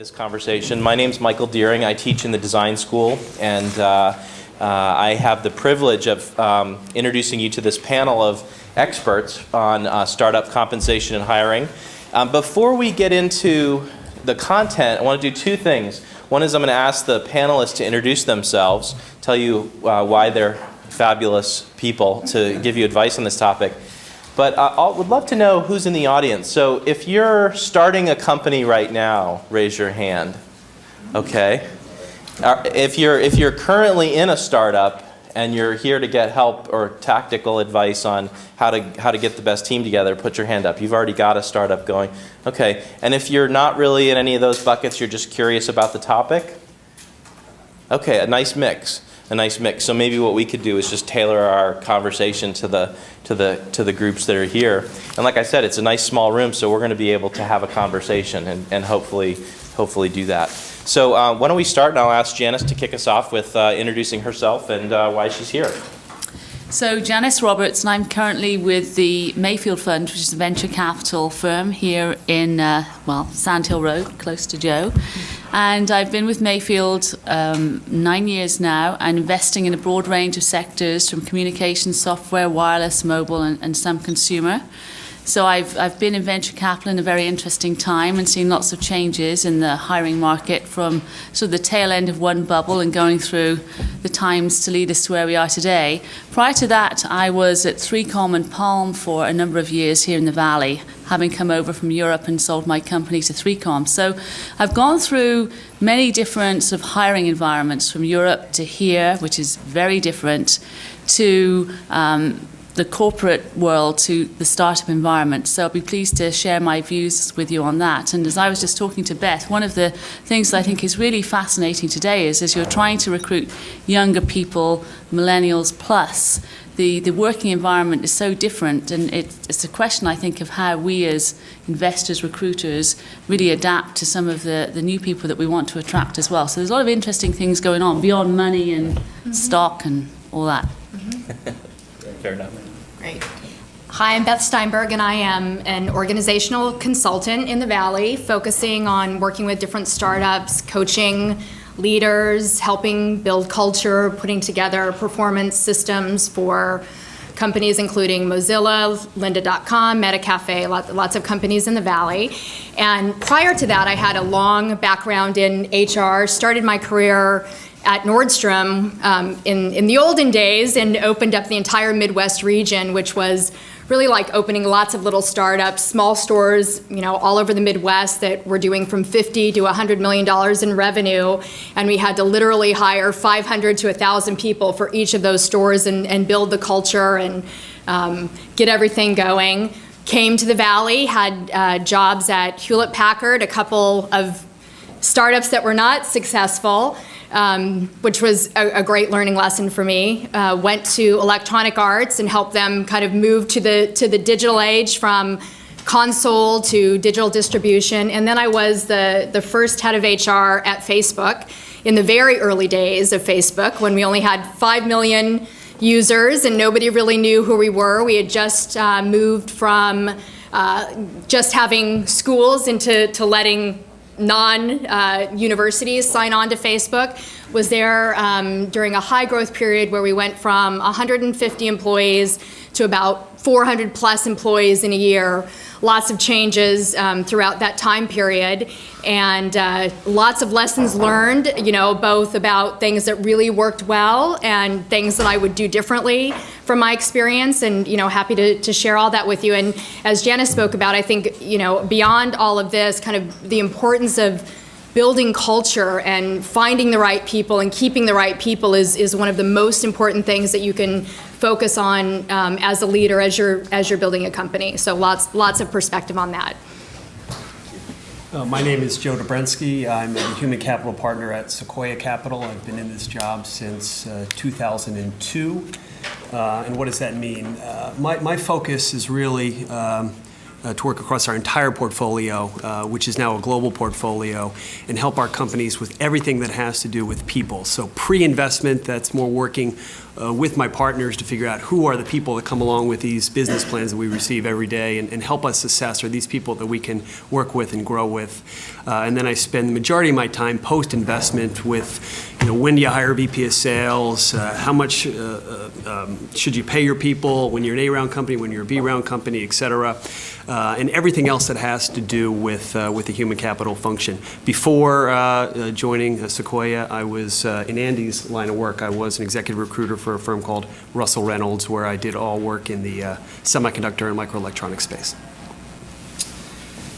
This conversation. My name's Michael Deering. I teach in the design school, and I have the privilege of introducing you to this panel of experts on startup compensation and hiring. Before we get into the content, I want to do two things. One is I'm going to ask the panelists to introduce themselves, tell you why they're fabulous people, to give you advice on this topic. But I would love to know who's in the audience. So if you're starting a company right now, raise your hand. Okay. If you're currently in a startup and you're here to get help or tactical advice on how to get the best team together, put your hand up. You've already got a startup going. Okay. And if you're not really in any of those buckets, you're just curious about the topic. Okay, a nice mix. So maybe what we could do is just tailor our conversation to the groups that are here. And like I said, it's a nice small room, so we're going to be able to have a conversation and hopefully do that. So why don't we start, and I'll ask Janice to kick us off with introducing herself and why she's here. So Janice Roberts, and I'm currently with the Mayfield Fund, which is a venture capital firm here in, Sand Hill Road, close to Joe. And I've been with Mayfield 9 years now, and investing in a broad range of sectors, from communication, software, wireless, mobile, and some consumer. So I've been in venture capital in a very interesting time and seen lots of changes in the hiring market, from sort of the tail end of one bubble and going through the times to lead us to where we are today. Prior to that, I was at 3Com and Palm for a number of years here in the Valley, having come over from Europe and sold my company to 3Com. So I've gone through many different sort of hiring environments, from Europe to here, which is very different, to the corporate world, to the startup environment. So I'll be pleased to share my views with you on that. And as I was just talking to Beth, one of the things that I think is really fascinating today is, as you're trying to recruit younger people, millennials plus, the working environment is so different, and it's a question, I think, of how we as investors, recruiters, really adapt to some of the new people that we want to attract as well. So there's a lot of interesting things going on beyond money and stock and all that. Fair enough. Great. Hi, I'm Beth Steinberg, and I am an organizational consultant in the Valley, focusing on working with different startups, coaching leaders, helping build culture, putting together performance systems for companies including Mozilla, Lynda.com, MetaCafe, lots of companies in the Valley. And prior to that, I had a long background in HR, started my career at Nordstrom in the olden days, and opened up the entire Midwest region, which was really like opening lots of little startups, small stores, all over the Midwest that were doing from $50 to $100 million in revenue. And we had to literally hire 500 to 1,000 people for each of those stores and build the culture and get everything going. Came to the Valley, had jobs at Hewlett-Packard, a couple of startups that were not successful, which was a great learning lesson for me. Went to Electronic Arts and helped them kind of move to the digital age, from console to digital distribution. And then I was the first head of HR at Facebook in the very early days of Facebook, when we only had 5 million users and nobody really knew who we were. We had just moved from just having schools into letting non-universities sign on to Facebook. Was there during a high growth period where we went from 150 employees to about 400 plus employees in a year. Lots of changes throughout that time period, and lots of lessons learned, both about things that really worked well and things that I would do differently from my experience, and happy to share all that with you. And as Janice spoke about, I think beyond all of this, kind of the importance of building culture and finding the right people and keeping the right people is one of the most important things that you can focus on as a leader, as you're building a company. So lots of perspective on that. My name is Joe Dobrensky. I'm a human capital partner at Sequoia Capital. I've been in this job since 2002. And what does that mean? My focus is really to work across our entire portfolio, which is now a global portfolio, and help our companies with everything that has to do with people. So pre-investment, that's more working with my partners to figure out who are the people that come along with these business plans that we receive every day, and help us assess, are these people that we can work with and grow with. And then I spend the majority of my time post-investment with, when do you hire a VP of sales, how much should you pay your people when you're an A-round company, when you're a B-round company, et cetera, and everything else that has to do with the human capital function. Before joining Sequoia, I was in Andy's line of work. I was an executive recruiter for a firm called Russell Reynolds, where I did all work in the semiconductor and microelectronics space.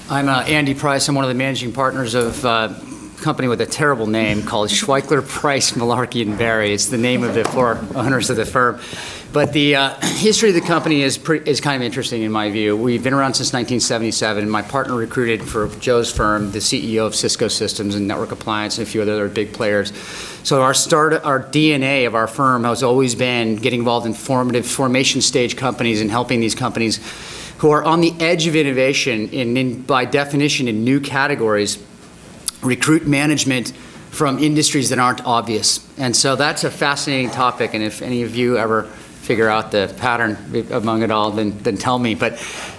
I'm Andy Price. I'm one of the managing partners of a company with a terrible name called Schweikler, Price, Malarkey, and Berry. It's the name of the four owners of the firm. But the history of the company is kind of interesting in my view. We've been around since 1977. My partner recruited for Joe's firm, the CEO of Cisco Systems and Network Appliance and a few other big players. So our DNA of our firm has always been getting involved in formation stage companies and helping these companies who are on the edge of innovation, by definition in new categories, recruit management from industries that aren't obvious. And so that's a fascinating topic, and if any of you ever figure out the pattern among it all, then tell me. But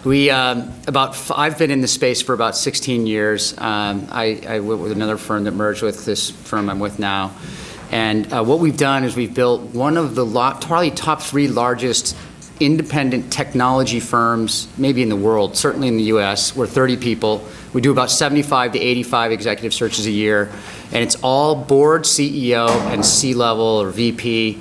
I've been in the space for about 16 years. I went with another firm that merged with this firm I'm with now. And what we've done is we've built one of the probably top 3 largest independent technology firms, maybe in the world, certainly in the US. We're 30 people. We do about 75 to 85 executive searches a year, and it's all board, CEO, and C-level or VP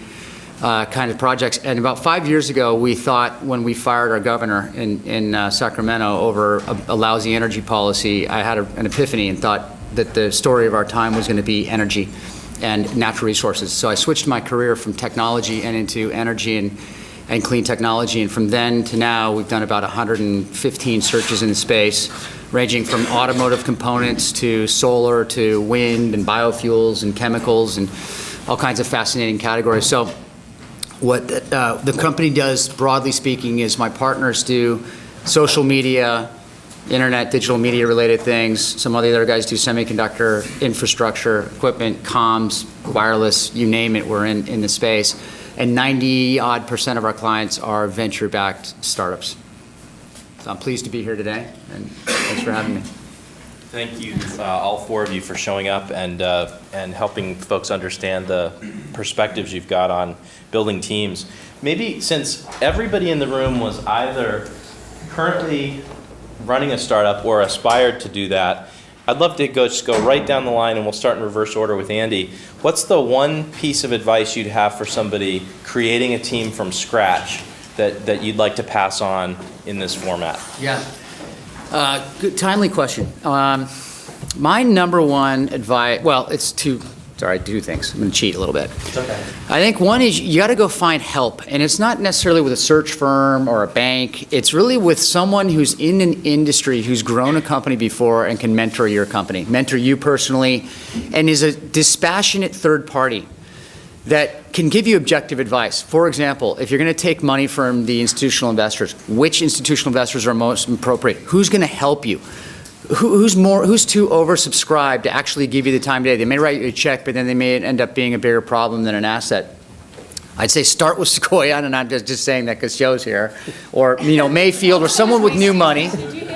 kind of projects. And about 5 years ago, we thought, when we fired our governor in Sacramento over a lousy energy policy, I had an epiphany and thought that the story of our time was going to be energy and natural resources. So I switched my career from technology and into energy and clean technology, and from then to now, we've done about 115 searches in the space, ranging from automotive components to solar to wind and biofuels and chemicals and all kinds of fascinating categories. So what the company does, broadly speaking, is my partners do social media, internet, digital media related things. Some of the other guys do semiconductor, infrastructure, equipment, comms, wireless, you name it, we're in the space. And 90-odd% of our clients are venture-backed startups. So I'm pleased to be here today, and thanks for having me. Thank you, all 4 of you, for showing up and helping folks understand the perspectives you've got on building teams. Maybe since everybody in the room was either currently running a startup or aspired to do that, I'd love to just go right down the line, and we'll start in reverse order with Andy. What's the one piece of advice you'd have for somebody creating a team from scratch that you'd like to pass on in this format? Yeah, good, timely question. My number one advice, well, it's two things. I'm going to cheat a little bit. It's okay. I think one is you got to go find help. And it's not necessarily with a search firm or a bank. It's really with someone who's in an industry, who's grown a company before and can mentor your company, mentor you personally, and is a dispassionate third party that can give you objective advice. For example, if you're going to take money from the institutional investors, which institutional investors are most appropriate? Who's going to help you? Who's too oversubscribed to actually give you the time of day? They may write you a check, but then they may end up being a bigger problem than an asset. I'd say start with Sequoia, and I'm just saying that because Joe's here, or Mayfield, or someone with new money.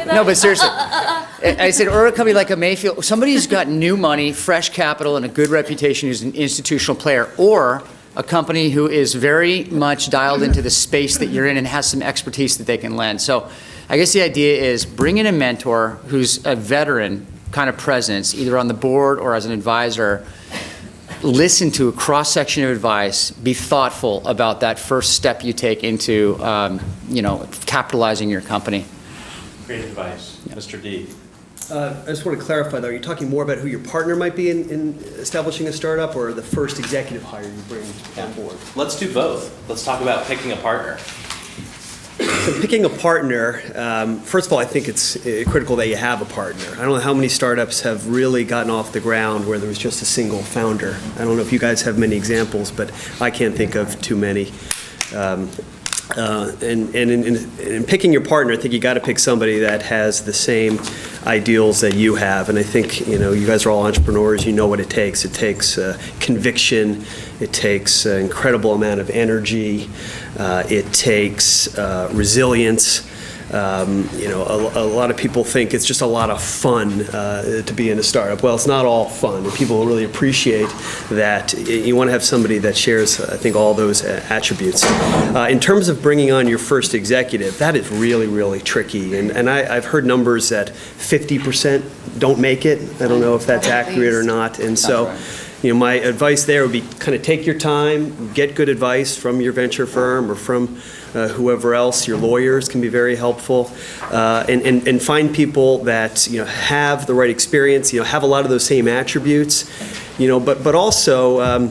No, but seriously, I said, or a company like a Mayfield, somebody who's got new money, fresh capital, and a good reputation, who's an institutional player, or a company who is very much dialed into the space that you're in and has some expertise that they can lend. So I guess the idea is bring in a mentor who's a veteran kind of presence, either on the board or as an advisor. Listen to a cross-section of advice. Be thoughtful about that first step you take into, capitalizing your company. Great advice. Yeah. Mr. D. I just want to clarify, though, are you talking more about who your partner might be in establishing a startup, or the first executive hire you bring on board? Let's do both. Let's talk about picking a partner. So picking a partner, first of all, I think it's critical that you have a partner. I don't know how many startups have really gotten off the ground where there was just a single founder. I don't know if you guys have many examples, but I can't think of too many. And in picking your partner, I think you got to pick somebody that has the same ideals that you have. And I think, you guys are all entrepreneurs. You know what it takes. It takes conviction. It takes an incredible amount of energy. It takes resilience. A lot of people think it's just a lot of fun to be in a startup. Well, it's not all fun, and people really appreciate that. You want to have somebody that shares, I think, all those attributes. In terms of bringing on your first executive, that is really, really tricky. And I've heard numbers that 50% don't make it. I don't know if that's accurate or not. And so, my advice there would be kind of take your time, get good advice from your venture firm or from whoever else. Your lawyers can be very helpful, and find people that have the right experience, have a lot of those same attributes, but also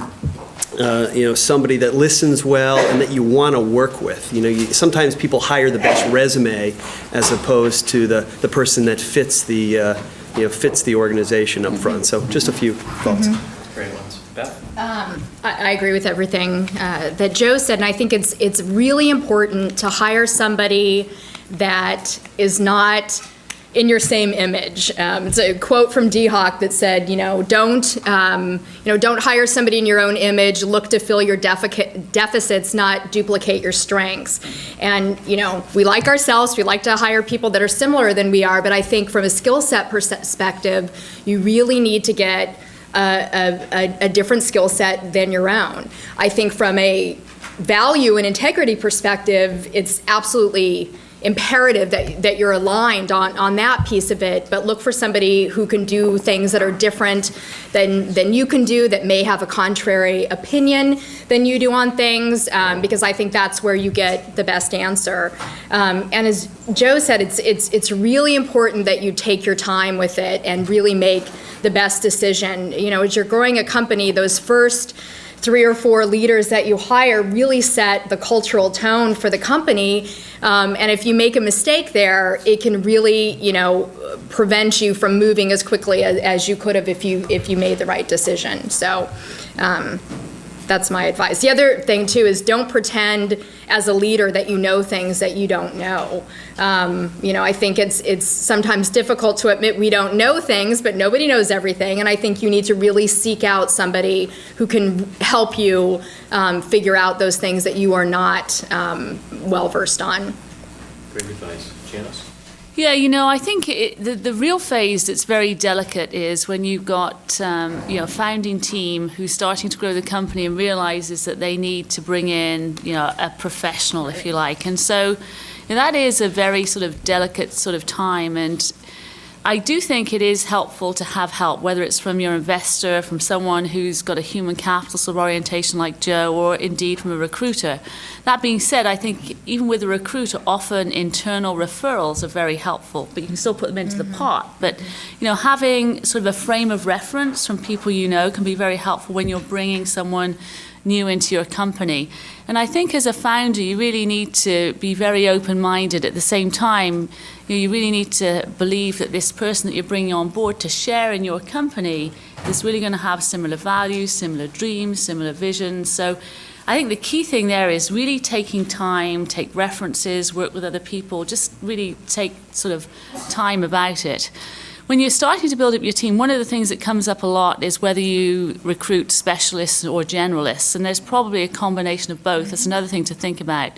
somebody that listens well and that you want to work with. Sometimes people hire the best resume as opposed to the person that fits the organization up front. So just a few thoughts. Great ones. Beth? I agree with everything that Joe said, and I think it's really important to hire somebody that is not in your same image. It's a quote from D. Hawk that said, don't hire somebody in your own image. Look to fill your deficits, not duplicate your strengths. And we like ourselves. We like to hire people that are similar than we are. But I think from a skill set perspective, you really need to get a different skill set than your own. I think from a value and integrity perspective, it's absolutely imperative that you're aligned on that piece of it, but look for somebody who can do things that are different than you can do, that may have a contrary opinion than you do on things, because I think that's where you get the best answer. And as Joe said, it's really important that you take your time with it and really make the best decision. As you're growing a company, those first 3 or 4 leaders that you hire really set the cultural tone for the company. And if you make a mistake there, it can really, prevent you from moving as quickly as you could have if you made the right decision. So that's my advice. The other thing too is don't pretend as a leader that you know things that you don't know. I think it's sometimes difficult to admit we don't know things, but nobody knows everything. And I think you need to really seek out somebody who can help you figure out those things that you are not well versed on. Great advice. Janice? Yeah, I think the real phase that's very delicate is when you've got a founding team who's starting to grow the company and realizes that they need to bring in a professional, if you like. And so that is a very sort of delicate sort of time. And I do think it is helpful to have help, whether it's from your investor, from someone who's got a human capital sort of orientation like Joe, or indeed from a recruiter. That being said, I think even with a recruiter, often internal referrals are very helpful, but you can still put them into the pot. But having sort of a frame of reference from people can be very helpful when you're bringing someone new into your company. And I think as a founder, you really need to be very open-minded. At the same time, you really need to believe that this person that you're bringing on board to share in your company is really going to have similar values, similar dreams, similar visions. So I think the key thing there is really taking time, take references, work with other people, just really take sort of time about it. When you're starting to build up your team, one of the things that comes up a lot is whether you recruit specialists or generalists, and there's probably a combination of both. That's another thing to think about.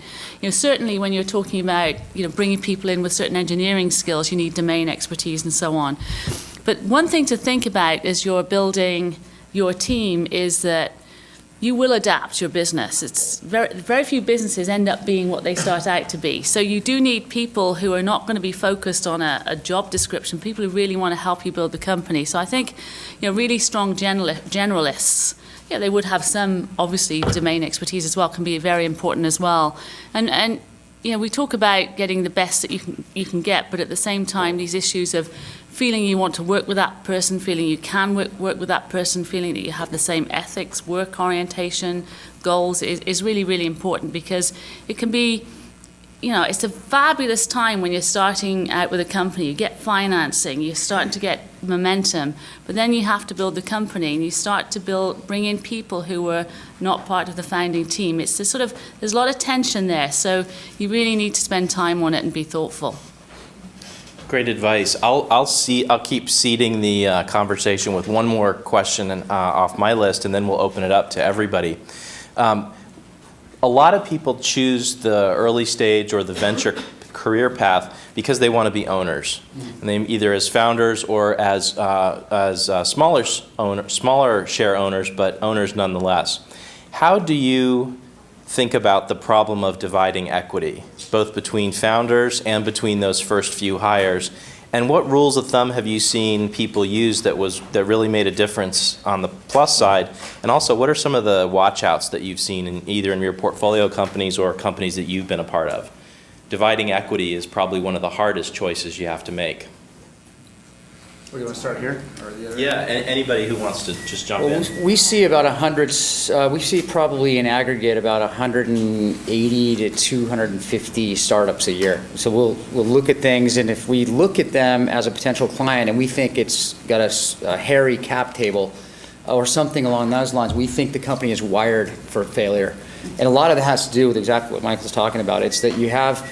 Certainly when you're talking about bringing people in with certain engineering skills, you need domain expertise and so on. But one thing to think about as you're building your team is that you will adapt your business. It's very few businesses end up being what they start out to be. So you do need people who are not going to be focused on a job description, people who really want to help you build the company. So I think, really strong generalists, they would have some, obviously, domain expertise as well, can be very important as well. And we talk about getting the best that you can get, but at the same time, these issues of feeling you want to work with that person, feeling you can work with that person, feeling that you have the same ethics, work orientation, goals is really, really important, because it can be it's a fabulous time when you're starting out with a company. You get financing, you're starting to get momentum, but then you have to build the company, and you start to bring in people who were not part of the founding team. It's this there's a lot of tension there, so you really need to spend time on it and be thoughtful. Great advice. I'll keep seeding the conversation with one more question off my list, and then we'll open it up to everybody. A lot of people choose the early stage or the venture career path because they want to be owners, and they either as founders or as smaller share owners, but owners nonetheless. How do you think about the problem of dividing equity, both between founders and between those first few hires? And what rules of thumb have you seen people use that really made a difference on the plus side? And also, what are some of the watch-outs that you've seen either in your portfolio companies or companies that you've been a part of? Dividing equity is probably one of the hardest choices you have to make. Do you want to start here? Or the other? Yeah, anybody who wants to just jump in. We see about 100, we see probably in aggregate about 180 to 250 startups a year. So we'll look at things, and if we look at them as a potential client and we think it's got a hairy cap table or something along those lines, we think the company is wired for failure. And a lot of that has to do with exactly what Michael's talking about. It's that you have,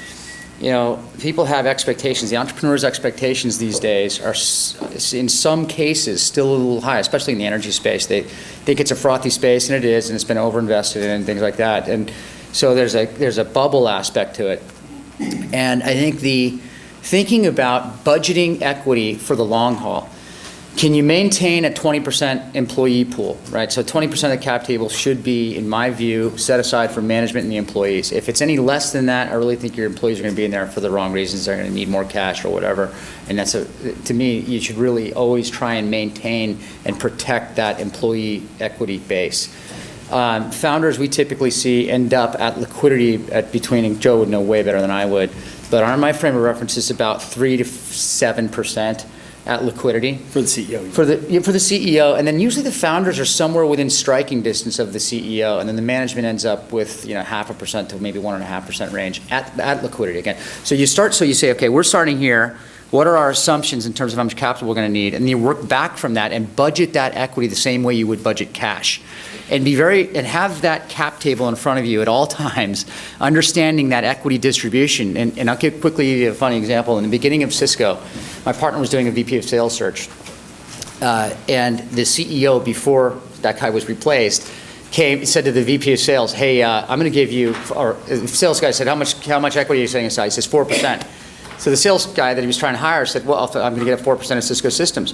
people have expectations. The entrepreneur's expectations these days are, in some cases, still a little high, especially in the energy space. They think it's a frothy space, and it is, and it's been overinvested in and things like that. And so there's a bubble aspect to it. And I think thinking about budgeting equity for the long haul. Can you maintain a 20% employee pool, right? So 20% of the cap table should be, in my view, set aside for management and the employees. If it's any less than that, I really think your employees are going to be in there for the wrong reasons. They're going to need more cash or whatever. And to me, you should really always try and maintain and protect that employee equity base. Founders, we typically see end up at liquidity between, and Joe would know way better than I would, but on my frame of reference is about 3 to 7%. At liquidity. For the CEO. For the CEO, and then usually the founders are somewhere within striking distance of the CEO, and then the management ends up with 0.5% to maybe 1.5% range at liquidity again. So you say, okay, we're starting here. What are our assumptions in terms of how much capital we're going to need? And you work back from that and budget that equity the same way you would budget cash. And have that cap table in front of you at all times, understanding that equity distribution. And I'll give quickly a funny example. In the beginning of Cisco, my partner was doing a VP of sales search. And the CEO, before that guy was replaced, said to the VP of sales, hey, I'm going to give you, or the sales guy said, how much equity are you setting aside? He says 4%. So the sales guy that he was trying to hire said, well, I'm going to get 4% of Cisco Systems.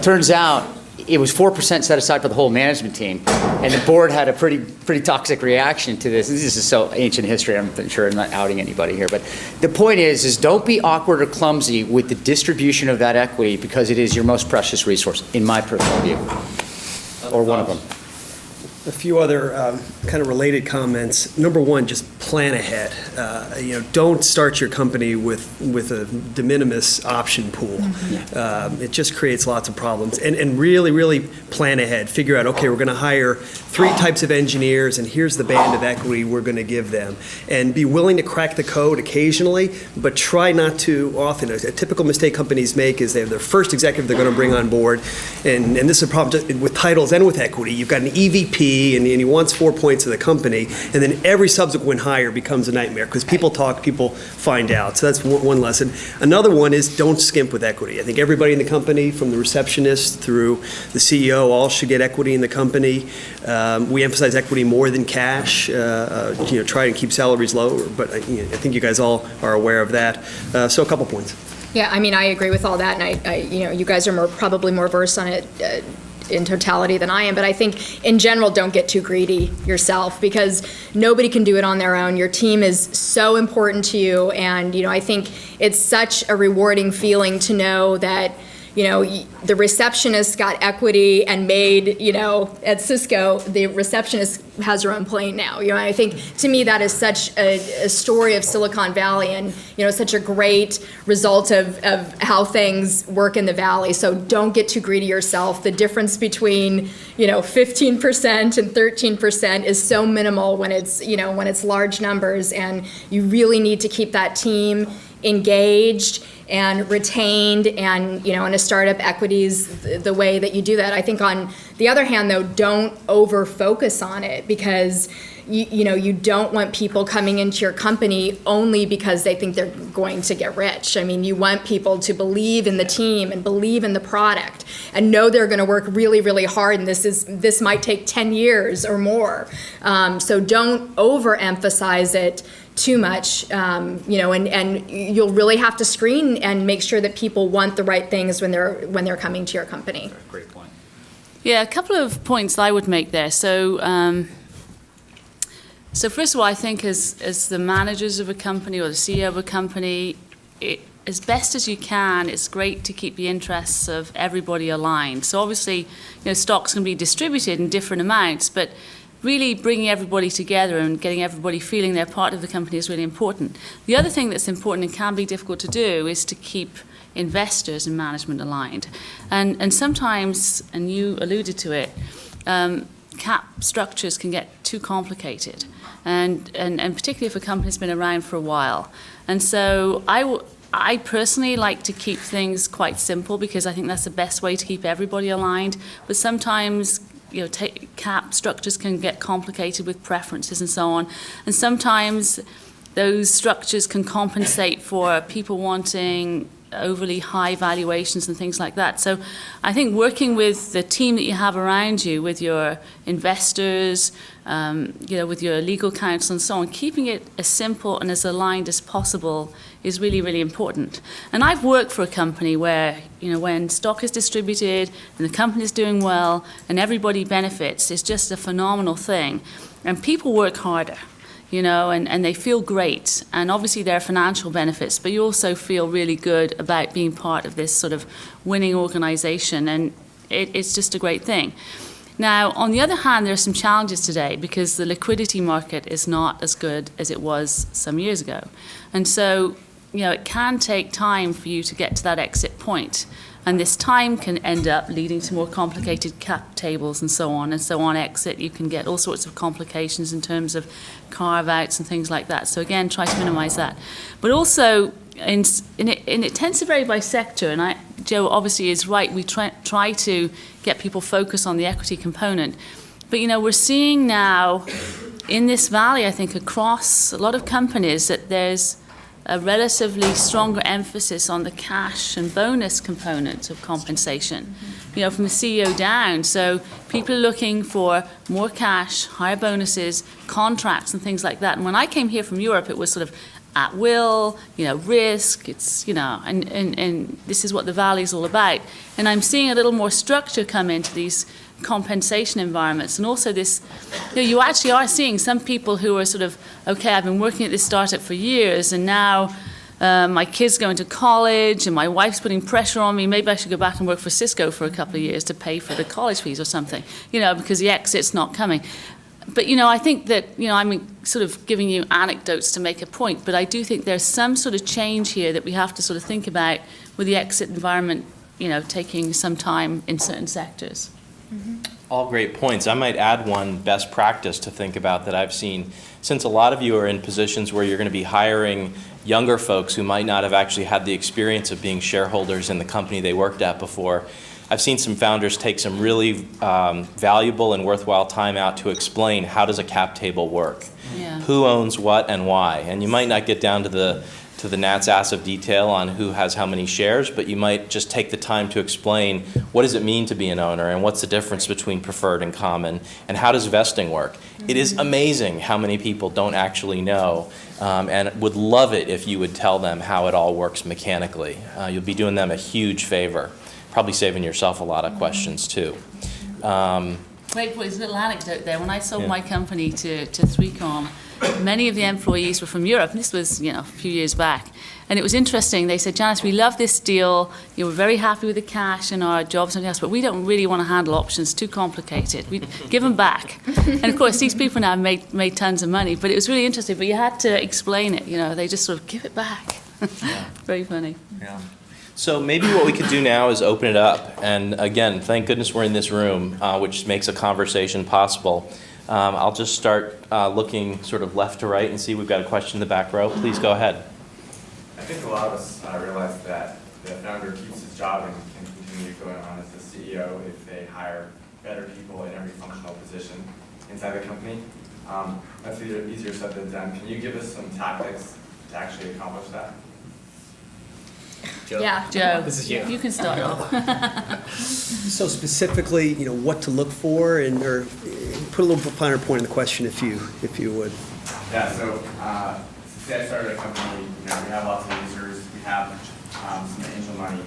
Turns out, it was 4% set aside for the whole management team, and the board had a pretty toxic reaction to this. This is so ancient history. I'm sure I'm not outing anybody here, but the point is don't be awkward or clumsy with the distribution of that equity, because it is your most precious resource, in my personal view, or one of them. A few other kind of related comments. Number one, just plan ahead. Don't start your company with a de minimis option pool. Mm-hmm. It just creates lots of problems. And really, really plan ahead. Figure out, okay, we're going to hire 3 types of engineers, and here's the band of equity we're going to give them. And be willing to crack the code occasionally, but try not to often. A typical mistake companies make is they have their first executive they're going to bring on board, and this is a problem just with titles and with equity. You've got an EVP, and he wants 4 points of the company, and then every subsequent hire becomes a nightmare because people talk, people find out. So that's one lesson. Another one is don't skimp with equity. I think everybody in the company, from the receptionist through the CEO, all should get equity in the company. We emphasize equity more than cash. Try and keep salaries low, but I think you guys all are aware of that. So a couple points. Yeah, I mean, I agree with all that, and you guys are probably more versed on it in totality than I am, but I think in general, don't get too greedy yourself, because nobody can do it on their own. Your team is so important to you, and I think it's such a rewarding feeling to know that the receptionist got equity and made, at Cisco, the receptionist has her own plane now. I think to me that is such a story of Silicon Valley, and such a great result of how things work in the Valley. So don't get too greedy yourself. The difference between 15% and 13% is so minimal when it's large numbers, and you really need to keep that team engaged and retained, and in a startup, equities the way that you do that. I think on the other hand, though, don't over focus on it, because you don't want people coming into your company only because they think they're going to get rich. I mean, you want people to believe in the team and believe in the product and know they're going to work really, really hard, and this might take 10 years or more. So don't overemphasize it too much, and you'll really have to screen and make sure that people want the right things when they're coming to your company. Great point. Yeah, a couple of points I would make there. So first of all, I think as the managers of a company or the CEO of a company, as best as you can, it's great to keep the interests of everybody aligned. So obviously, stocks can be distributed in different amounts, but really bringing everybody together and getting everybody feeling they're part of the company is really important. The other thing that's important and can be difficult to do is to keep investors and management aligned. And sometimes, and you alluded to it, cap structures can get too complicated, and particularly if a company's been around for a while. And so I personally like to keep things quite simple, because I think that's the best way to keep everybody aligned. But sometimes cap structures can get complicated with preferences and so on. And sometimes those structures can compensate for people wanting overly high valuations and things like that. So I think working with the team that you have around you, with your investors, with your legal counsel and so on, keeping it as simple and as aligned as possible is really, really important. And I've worked for a company where, when stock is distributed and the company is doing well and everybody benefits, it's just a phenomenal thing. And people work harder, and they feel great. And obviously there are financial benefits, but you also feel really good about being part of this sort of winning organization. And it's just a great thing. Now, on the other hand, there are some challenges today, because the liquidity market is not as good as it was some years ago. And so, it can take time for you to get to that exit point. And this time can end up leading to more complicated cap tables and so on. And so on exit, you can get all sorts of complications in terms of carve-outs and things like that. So again, try to minimize that. But also, and it tends to vary by sector, and Joe obviously is right, we try to get people focused on the equity component. But we're seeing now in this valley, I think across a lot of companies, that there's a relatively stronger emphasis on the cash and bonus component of compensation, from the CEO down. So people are looking for more cash, higher bonuses, contracts and things like that. And when I came here from Europe, it was sort of at will, risk, it's, and this is what the Valley is all about. And I'm seeing a little more structure come into these compensation environments, and also this, you actually are seeing some people who are sort of, okay, I've been working at this startup for years, and now my kid's going to college, and my wife's putting pressure on me, maybe I should go back and work for Cisco for a couple of years to pay for the college fees or something, because the exit's not coming. But, I think that, I'm sort of giving you anecdotes to make a point, but I do think there's some sort of change here that we have to sort of think about with the exit environment, taking some time in certain sectors. Mm-hmm. All great points. I might add one best practice to think about that I've seen, since a lot of you are in positions where you're going to be hiring younger folks who might not have actually had the experience of being shareholders in the company they worked at before. I've seen some founders take some really valuable and worthwhile time out to explain, how does a cap table work? Yeah. Who owns what and why? And you might not get down to the gnat's ass of detail on who has how many shares, but you might just take the time to explain, what does it mean to be an owner, and what's the difference between preferred and common, and how does vesting work? It is amazing how many people don't actually know, and would love it if you would tell them how it all works mechanically. You'll be doing them a huge favor, probably saving yourself a lot of questions too. Wait, there's a little anecdote there. When I sold my company to 3Com, many of the employees were from Europe, and this was, a few years back. And it was interesting. They said, Janice, we love this deal. We're very happy with the cash and our jobs and everything else, but we don't really want to handle options. Too complicated. We give them back. And of course, these people now made tons of money, but it was really interesting. But you had to explain it. They just sort of give it back. Very funny. Yeah. So maybe what we could do now is open it up. And again, thank goodness we're in this room, which makes a conversation possible. I'll just start looking sort of left to right and see we've got a question in the back row. Please go ahead. I think a lot of us realize that the founder keeps his job and can continue going on as the CEO if they hire better people in every functional position inside the company. That's easier said than done. Can you give us some tactics to actually accomplish that? Joe. Yeah. Joe, This is you. You can start off. So specifically, what to look for, or put a little finer point in the question, if you would. Yeah, so say I started a company, we have lots of users, we have some angel money.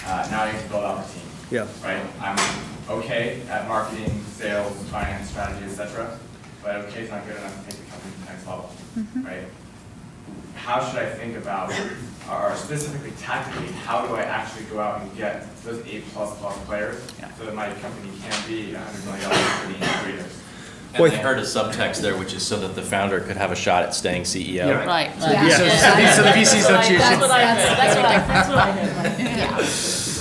Now I need to build out the team. Yeah. Right? I'm okay at marketing, sales, finance, strategy, etc. But okay is not good enough to take the company to the next level. Right? How should I think about, or specifically tactically, how do I actually go out and get those A++ players so that my company can be $100 million company in 3 years? And I heard a subtext there, which is so that the founder could have a shot at staying CEO. Yeah. Right. Yeah. So the VCs don't choose That's you. what I heard. That's what I heard.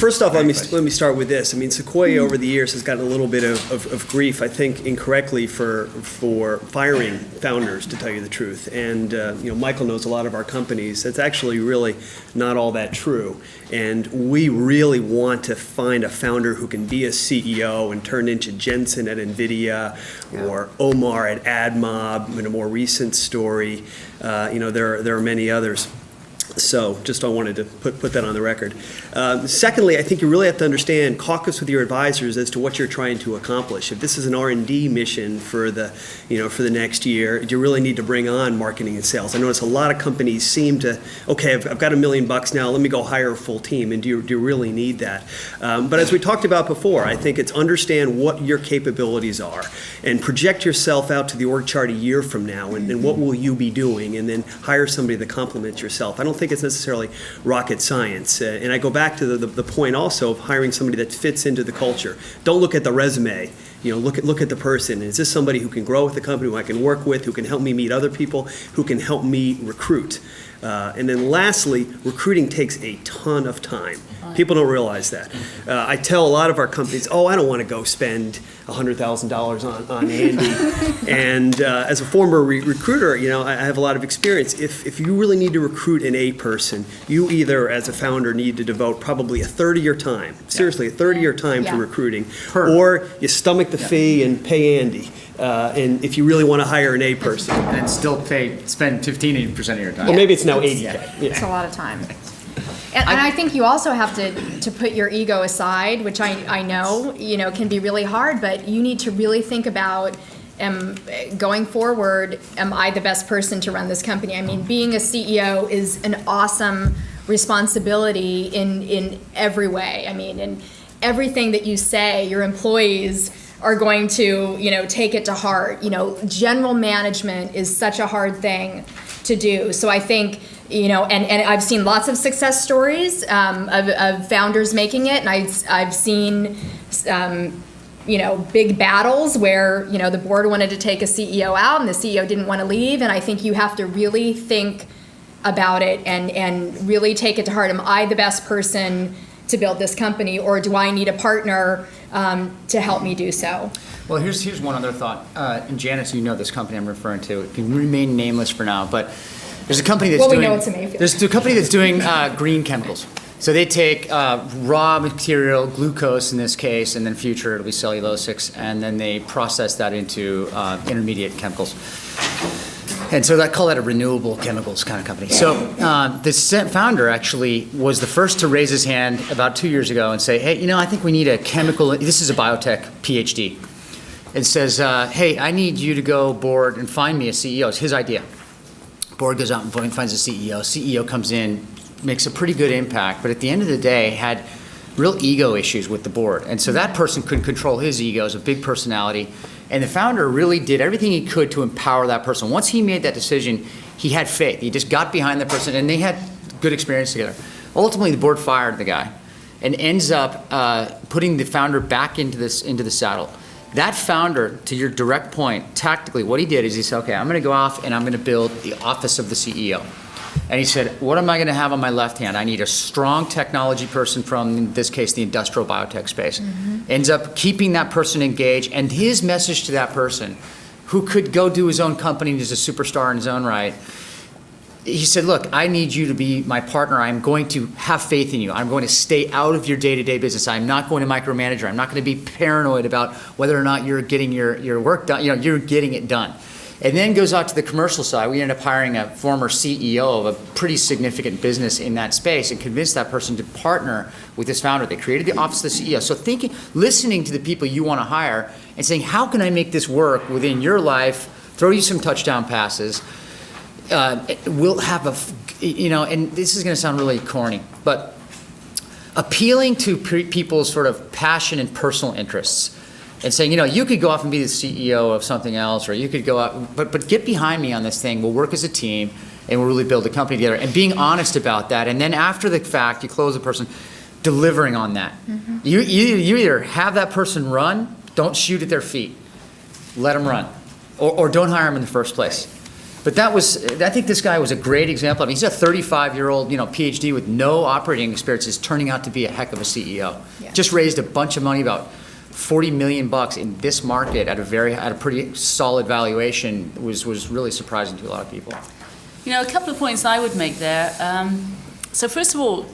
First off, let me start with this. I mean, Sequoia over the years has gotten a little bit of grief, I think, incorrectly for firing founders, to tell you the truth. And Michael knows a lot of our companies. That's actually really not all that true. And we really want to find a founder who can be a CEO and turn into Jensen at NVIDIA or Omar at AdMob in a more recent story. There are many others. So just I wanted to put that on the record. Secondly, I think you really have to understand, caucus with your advisors as to what you're trying to accomplish. If this is an R&D mission for the next year, you really need to bring on marketing and sales. I notice a lot of companies seem to, okay, I've got $1 million now, let me go hire a full team. And do you really need that? But as we talked about before, I think it's understand what your capabilities are and project yourself out to the org chart a year from now and what will you be doing, and then hire somebody that complements yourself. I don't think it's necessarily rocket science. And I go back to the point also of hiring somebody that fits into the culture. Don't look at the resume. Look at the person. Is this somebody who can grow with the company, who I can work with, who can help me meet other people, who can help me recruit? And then lastly, recruiting takes a ton of time. People don't realize that. I tell a lot of our companies, I don't want to go spend $100,000 on Andy. And as a former recruiter, I have a lot of experience. If you really need to recruit an A person, you either, as a founder, need to devote probably a third of your time, seriously, a third of your time to recruiting, or you stomach the fee and pay Andy. And if you really want to hire an A person. And still spend 15% of your time. Well, maybe it's now 80K. Yeah. It's a lot of time. And I think you also have to put your ego aside, which I know, can be really hard, but you need to really think about, going forward, am I the best person to run this company? I mean, being a CEO is an awesome responsibility in every way. I mean, in everything that you say, your employees are going to, take it to heart. General management is such a hard thing to do. So I think, and I've seen lots of success stories of founders making it, and I've seen, big battles where, the board wanted to take a CEO out and the CEO didn't want to leave. And I think you have to really think about it and really take it to heart. Am I the best person to build this company, or do I need a partner to help me do so? Well, here's one other thought. And Janice, this company I'm referring to. It can remain nameless for now, but there's a company that's we know it's a Mayfield. There's a company that's doing green chemicals. So they take raw material, glucose in this case, and then future it'll be cellulosics, and then they process that into intermediate chemicals. And so I call that a renewable chemicals kind of company. So the founder actually was the first to raise his hand about 2 years ago and say, hey, I think we need a chemical, this is a biotech PhD. It says, hey, I need you to go board and find me a CEO. It's his idea. Board goes out and finds a CEO. CEO comes in, makes a pretty good impact, but at the end of the day had real ego issues with the board. And so that person couldn't control his ego, is a big personality. And the founder really did everything he could to empower that person. Once he made that decision, he had faith. He just got behind the person, and they had good experience together. Ultimately, the board fired the guy and ends up putting the founder back into the saddle. That founder, to your direct point, tactically, what he did is he said, okay, I'm going to go off and I'm going to build the office of the CEO. And he said, what am I going to have on my left hand? I need a strong technology person from, in this case, the industrial biotech space. Ends up keeping that person engaged, and his message to that person, who could go do his own company and is a superstar in his own right, he said, look, I need you to be my partner. I'm going to have faith in you. I'm going to stay out of your day-to-day business. I'm not going to micromanage. I'm not going to be paranoid about whether or not you're getting your work done. You're getting it done. And then goes out to the commercial side. We ended up hiring a former CEO of a pretty significant business in that space and convinced that person to partner with this founder. They created the office of the CEO. So listening to the people you want to hire and saying, how can I make this work within your life, throw you some touchdown passes, we'll have and this is going to sound really corny, but appealing to people's sort of passion and personal interests and saying, you could go off and be the CEO of something else, or you could go out, but get behind me on this thing. We'll work as a team and we'll really build a company together, and being honest about that. And then after the fact, you close the person, delivering on that. You either have that person run, don't shoot at their feet, let them run, or don't hire them in the first place. But I think this guy was a great example. I mean, he's a 35-year-old, PhD with no operating experience, is turning out to be a heck of a CEO. Yeah. Just raised a bunch of money, about $40 million in this market at a pretty solid valuation. Was really surprising to a lot of people. A couple of points I would make there. So first of all,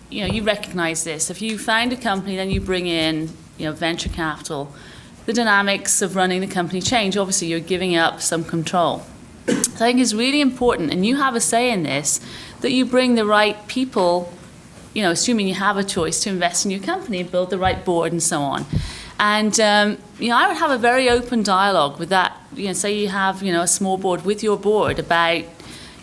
you recognize this. If you found a company, then you bring in, venture capital. The dynamics of running the company change. Obviously, you're giving up some control. So I think it's really important, and you have a say in this, that you bring the right people, assuming you have a choice to invest in your company, build the right board and so on. And, I would have a very open dialogue with that. Say you have, a small board with your board about,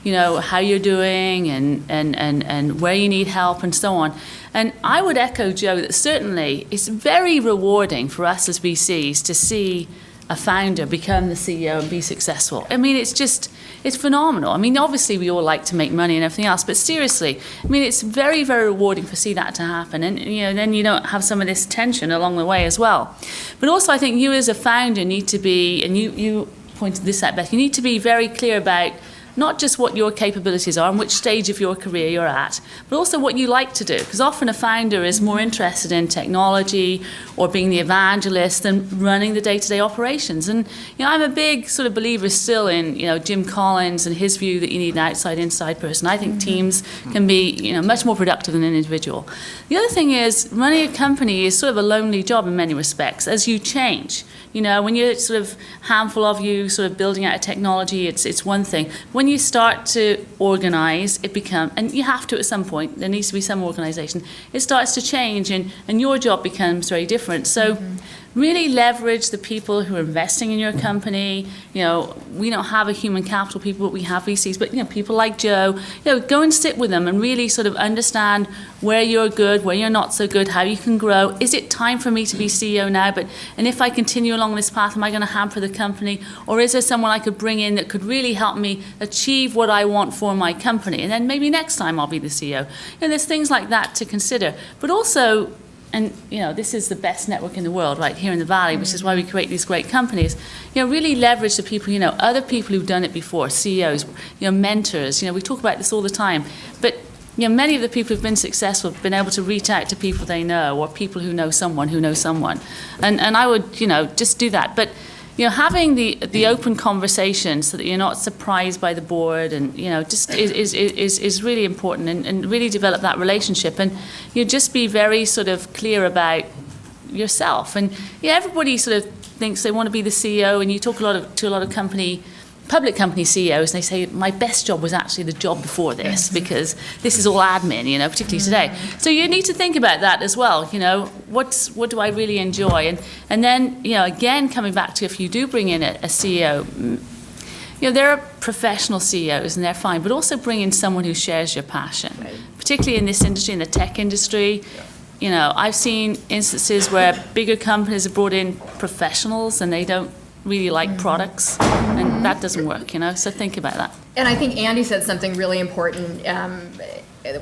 how you're doing and where you need help and so on. And I would echo Joe that certainly it's very rewarding for us as VCs to see a founder become the CEO and be successful. I mean, it's phenomenal. I mean, obviously we all like to make money and everything else, but seriously, I mean, it's very, very rewarding to see that to happen. And, then you don't have some of this tension along the way as well. But also I think you as a founder need to be, and you pointed this out, Beth, you need to be very clear about not just what your capabilities are and which stage of your career you're at, but also what you like to do. Because often a founder is more interested in technology or being the evangelist than running the day-to-day operations. And I'm a big sort of believer still in Jim Collins and his view that you need an outside-inside person. I think teams can be much more productive than an individual. The other thing is running a company is sort of a lonely job in many respects as you change. When you're sort of handful of you sort of building out a technology, it's one thing. When you start to organize, and you have to at some point, there needs to be some organization, it starts to change and your job becomes very different. So really leverage the people who are investing in your company. We don't have a human capital people, but we have VCs, but people like Joe, go and sit with them and really sort of understand where you're good, where you're not so good, how you can grow. Is it time for me to be CEO now? And if I continue along this path, am I going to hamper the company? Or is there someone I could bring in that could really help me achieve what I want for my company? And then maybe next time I'll be the CEO. There's things like that to consider. But also, and this is the best network in the world right here in the Valley, which is why we create these great companies. Really leverage the people, other people who've done it before, CEOs, mentors. We talk about this all the time. But many of the people who've been successful have been able to reach out to people they know or people who know someone who knows someone. And I would, just do that. But having the open conversation so that you're not surprised by the board and, just is really important and really develop that relationship. And just be very sort of clear about yourself. And everybody sort of thinks they want to be the CEO, and you talk to a lot of public company CEOs, and they say, my best job was actually the job before this, because this is all admin, particularly today. So you need to think about that as well. What do I really enjoy? And then, again, coming back to if you do bring in a CEO, there are professional CEOs, and they're fine, but also bring in someone who shares your passion, particularly in this industry, in the tech industry. you know, I've seen instances where bigger companies have brought in professionals and they don't really like products, and that doesn't work, you know, so think about that. And I think Andy said something really important,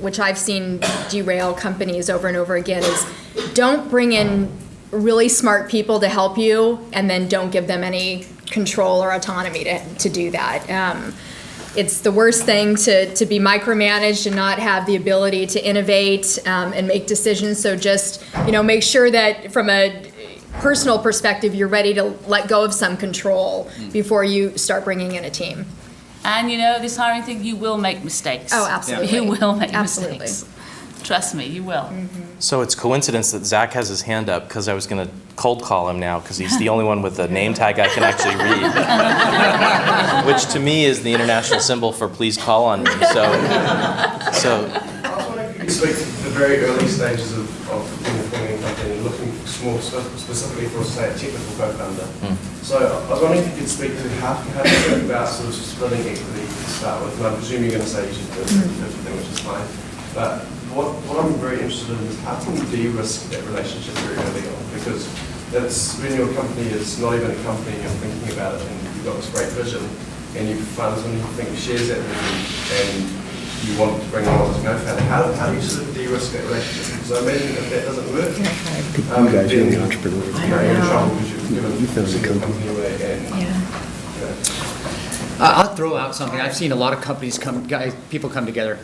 which I've seen derail companies over and over again, is don't bring in really smart people to help you and then don't give them any control or autonomy to do that. It's the worst thing to be micromanaged and not have the ability to innovate and make decisions. So just, you know, make sure that from a personal perspective, you're ready to let go of some control before you start bringing in a team. And you know, this hiring thing, you will make mistakes. Oh, absolutely. You will make Absolutely. mistakes. Trust me, you will. So it's coincidence that Zach has his hand up, because I was going to cold call him now, because he's the only one with a name tag I can actually read, which to me is the international symbol for please call on me. So I was wondering if you could speak to the very early stages of forming a company, looking more specifically for, say, a technical co-founder. So I was wondering if you could speak to how do you think about sort of splitting equity to start with, and I presume you're going to say you should do the 50-50 thing, which is fine. But what I'm very interested in is how can you de-risk that relationship very early on? Because that's when your company is not even a company, you're thinking about it and you've got this great vision and you find someone who think shares that vision and you want to bring on as a co-founder. How do you sort of de-risk that relationship? Because I imagine if that doesn't work, You guys are the entrepreneurs. you're in trouble because you've given the company away and I'll throw out something. I've seen a lot of companies people come together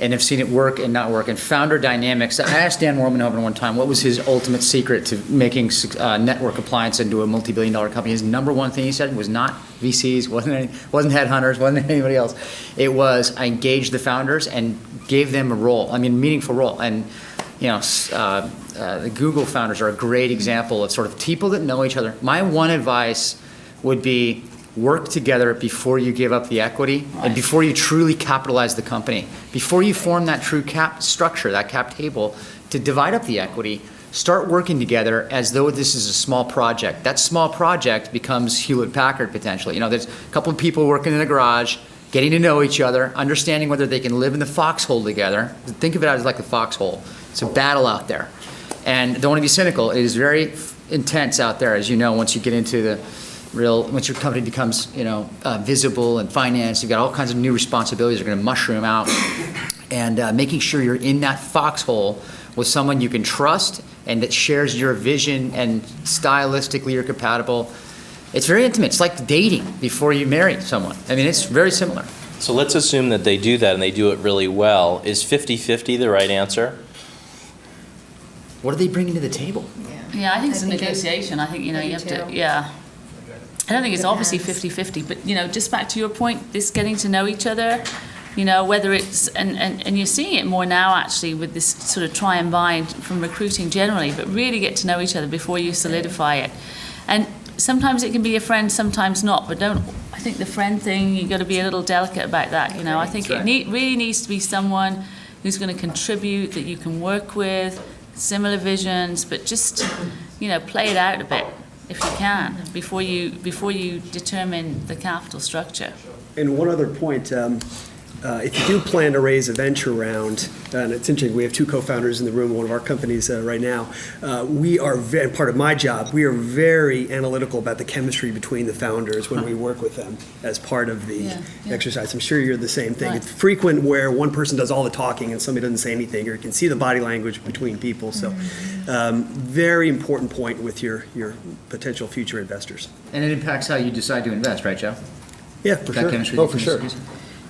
and have seen it work and not work. And founder dynamics, I asked Dan Warmanhoven one time, what was his ultimate secret to making Network Appliance into a multi-billion-dollar company? His number one thing he said was not VCs, wasn't headhunters, wasn't anybody else. It was, I engaged the founders and gave them a role, meaningful role. And you know, the Google founders are a great example of sort of people that know each other. My one advice would be, work together before you give up the equity and before you truly capitalize the company. Before you form that true cap structure, that cap table, to divide up the equity, start working together as though this is a small project. That small project becomes Hewlett-Packard potentially. You know, there's a couple of people working in a garage, getting to know each other, understanding whether they can live in the foxhole together. Think of it as like the foxhole. It's a battle out there. And don't want to be cynical, it is very intense out there, as you know, once you get into the once your company becomes, visible and financed, you've got all kinds of new responsibilities that are going to mushroom out. And making sure you're in that foxhole with someone you can trust and that shares your vision and stylistically you're compatible. It's very intimate. It's like dating before you marry someone. I mean, it's very similar. So let's assume that they do that and they do it really well. Is 50-50 the right answer? What are they bringing to the table? Yeah, I think it's a negotiation. I think, you have to, I don't think it's obviously 50-50, but, just back to your point, this getting to know each other, whether it's, and you're seeing it more now actually with this sort of try and buy from recruiting generally, but really get to know each other before you solidify it. And sometimes it can be a friend, sometimes not, but I think the friend thing, you've got to be a little delicate about that, I think it really needs to be someone who's going to contribute, that you can work with, similar visions, but just, play it out a bit. If you can, before you determine the capital structure. And one other point, if you do plan to raise a venture round, and it's interesting, we have two co-founders in the room, one of our companies right now, we are, and part of my job, we are very analytical about the chemistry between the founders when we work with them as part of the exercise. I'm sure you're the same thing. Right. It's frequent where one person does all the talking and somebody doesn't say anything, or you can see the body language between people. So very important point with your potential future investors. And it impacts how you decide to invest, right, Joe? Yeah, for That sure. chemistry Oh, that for you sure. use.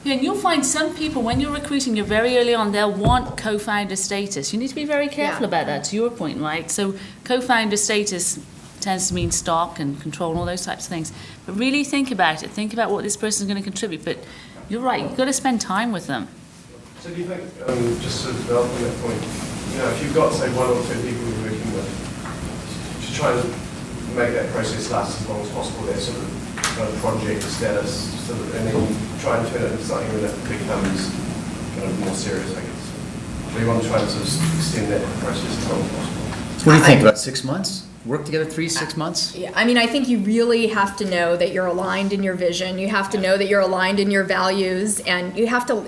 Yeah, and you'll find some people, when you're recruiting, you're very early on, they'll want co-founder status. You need to be very careful about that, to your point, right? So co-founder status tends to mean stock and control and all those types of things. But really think about it. Think about what this person's going to contribute. But you're right, you've got to spend time with them. So do you think, just sort of developing that point, if you've got, say, one or two people you're working with, to try and make that process last as long as possible, that sort of kind of project status, and then try and turn it into something when it becomes kind of more serious, I guess. So you want to try and sort of extend that process as long as possible. So what do you think, about 6 months? Work together 6 months? Yeah, I think you really have to know that you're aligned in your vision. You have to know that you're aligned in your values, and you have to,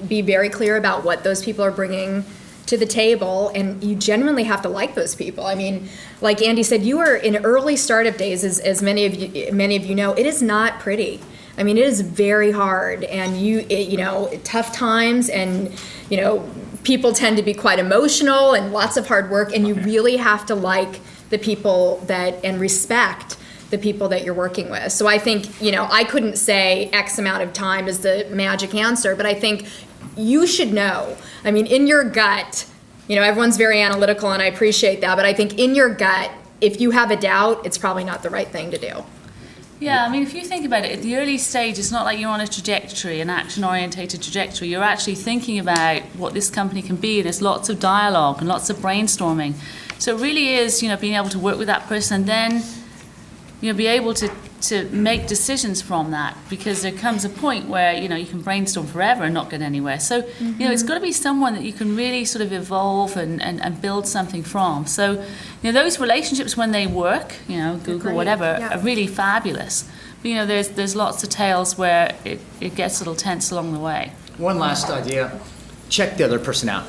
be very clear about what those people are bringing to the table, and you genuinely have to like those people. I mean, like Andy said, you are in early startup days, as many of you know, it is not pretty. I mean, it is very hard, and tough times, and people tend to be quite emotional and lots of hard work, and you really have to like the people and respect the people that you're working with. So I think, I couldn't say X amount of time is the magic answer, but I think you should know. I mean, in your gut, everyone's very analytical, and I appreciate that, but I think in your gut, if you have a doubt, it's probably not the right thing to do. Yeah, I mean, if you think about it, at the early stage, it's not like you're on a trajectory, an action-orientated trajectory. You're actually thinking about what this company can be. There's lots of dialogue and lots of brainstorming. So it really is, being able to work with that person and then, be able to make decisions from that, because there comes a point where, you can brainstorm forever and not get anywhere. So, it's got to be someone that you can really sort of evolve and build something from. So, those relationships when they work, Google, Great. whatever, Yeah. are really fabulous. But, there's lots of tales where it gets a little tense along the way. One last idea, check the other person out.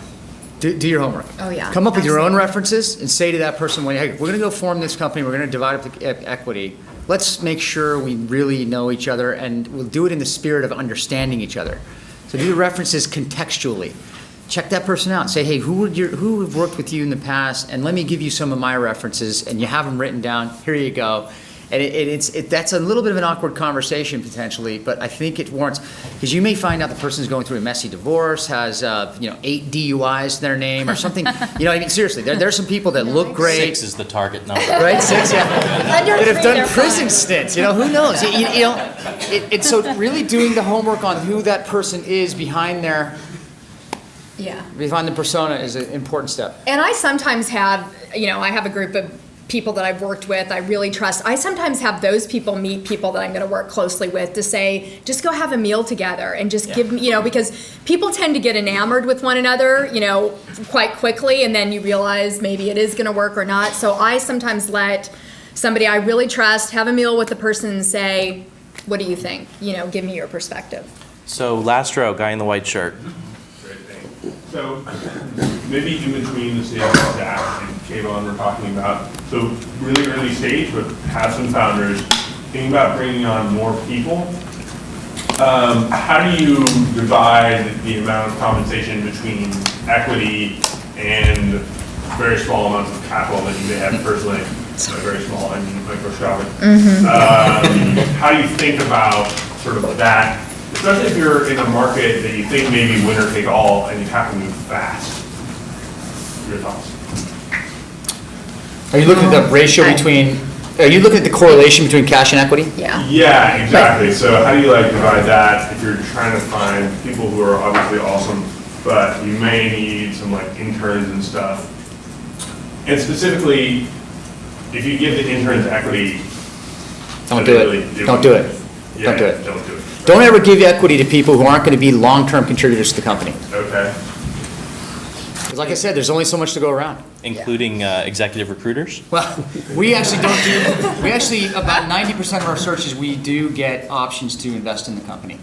Do your homework. Oh, yeah. Come up with your own Absolutely. references and say to that person, hey, we're going to go form this company, we're going to divide up the equity. Let's make sure we really know each other, and we'll do it in the spirit of understanding each other. So do the references contextually. Check that person out. Say, hey, who have worked with you in the past, and let me give you some of my references, and you have them written down. Here you go. And that's a little bit of an awkward conversation potentially, but I think it warrants, because you may find out the person's going through a messy divorce, has 8 DUIs to their name or something. I mean, seriously, there's some people that look great. 6 is the target number. Right, 6, yeah. Under That have 3, done they're prison fine. stints. Who knows? It's so really doing the homework on who that person is behind the persona is an important step. And I sometimes have, I have a group of people that I've worked with, I really trust. I sometimes have those people meet people that I'm going to work closely with to say, just go have a meal together and just give me, because people tend to get enamored with one another, quite quickly, and then you realize maybe it is going to work or not. So I sometimes let somebody I really trust have a meal with the person and say, what do you think? Give me your perspective. So last row, guy in the white shirt. Great thing. So maybe in between the sales stack and Kayvon we're talking about, so really early stage, but have some founders thinking about bringing on more people. How do you divide the amount of compensation between equity and very small amounts of capital that you may have personally? By very small, I mean microscopic. How do you think about sort of that, especially if you're in a market that you think maybe winner take all and you have to move fast? Your thoughts? Are you looking at the ratio are you looking at the correlation between cash and equity? Yeah. Yeah, exactly. So how do you divide that if you're trying to find people who are obviously awesome, but you may need some interns and stuff? And specifically, if you give the interns equity, Don't do it. Don't do it. Yeah, Don't do it. Don't do it. Don't ever give equity to people who aren't going to be long-term contributors to the company. Okay. Because like I said, there's only so much to go around. Including executive recruiters? Well, we actually about 90% of our searches, we do get options to invest in the company.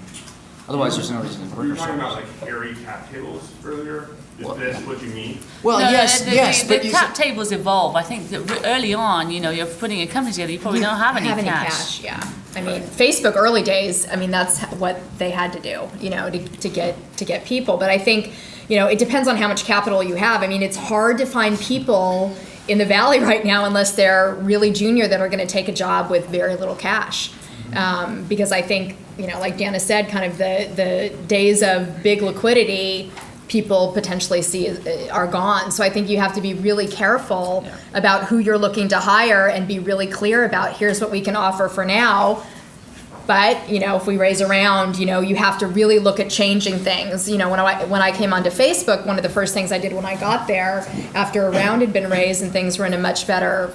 Otherwise, there's no reason to Were you recruit talking ourselves. about hairy cap tables earlier? Is this what you mean? Well, No, yes, the but cap tables evolve. I think that early on, you're putting a company together, you probably don't have any cash. Yeah. I mean, Facebook early days, that's what they had to do, to get people. But I think, it depends on how much capital you have. I mean, it's hard to find people in the Valley right now unless they're really junior that are going to take a job with very little cash. Because I think, like Janice said, kind of the days of big liquidity people potentially see are gone. So I think you have to be really careful about who you're looking to hire and be really clear about here's what we can offer for now. But, if we raise a round, you have to really look at changing things. When I came onto Facebook, one of the first things I did when I got there, after a round had been raised and things were in a much better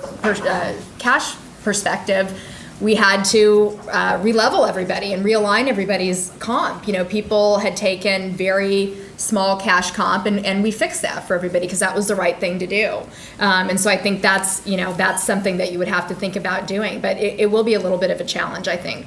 cash perspective, we had to re-level everybody and realign everybody's comp. People had taken very small cash comp, and we fixed that for everybody because that was the right thing to do. And so I think that's something that you would have to think about doing, but it will be a little bit of a challenge, I think.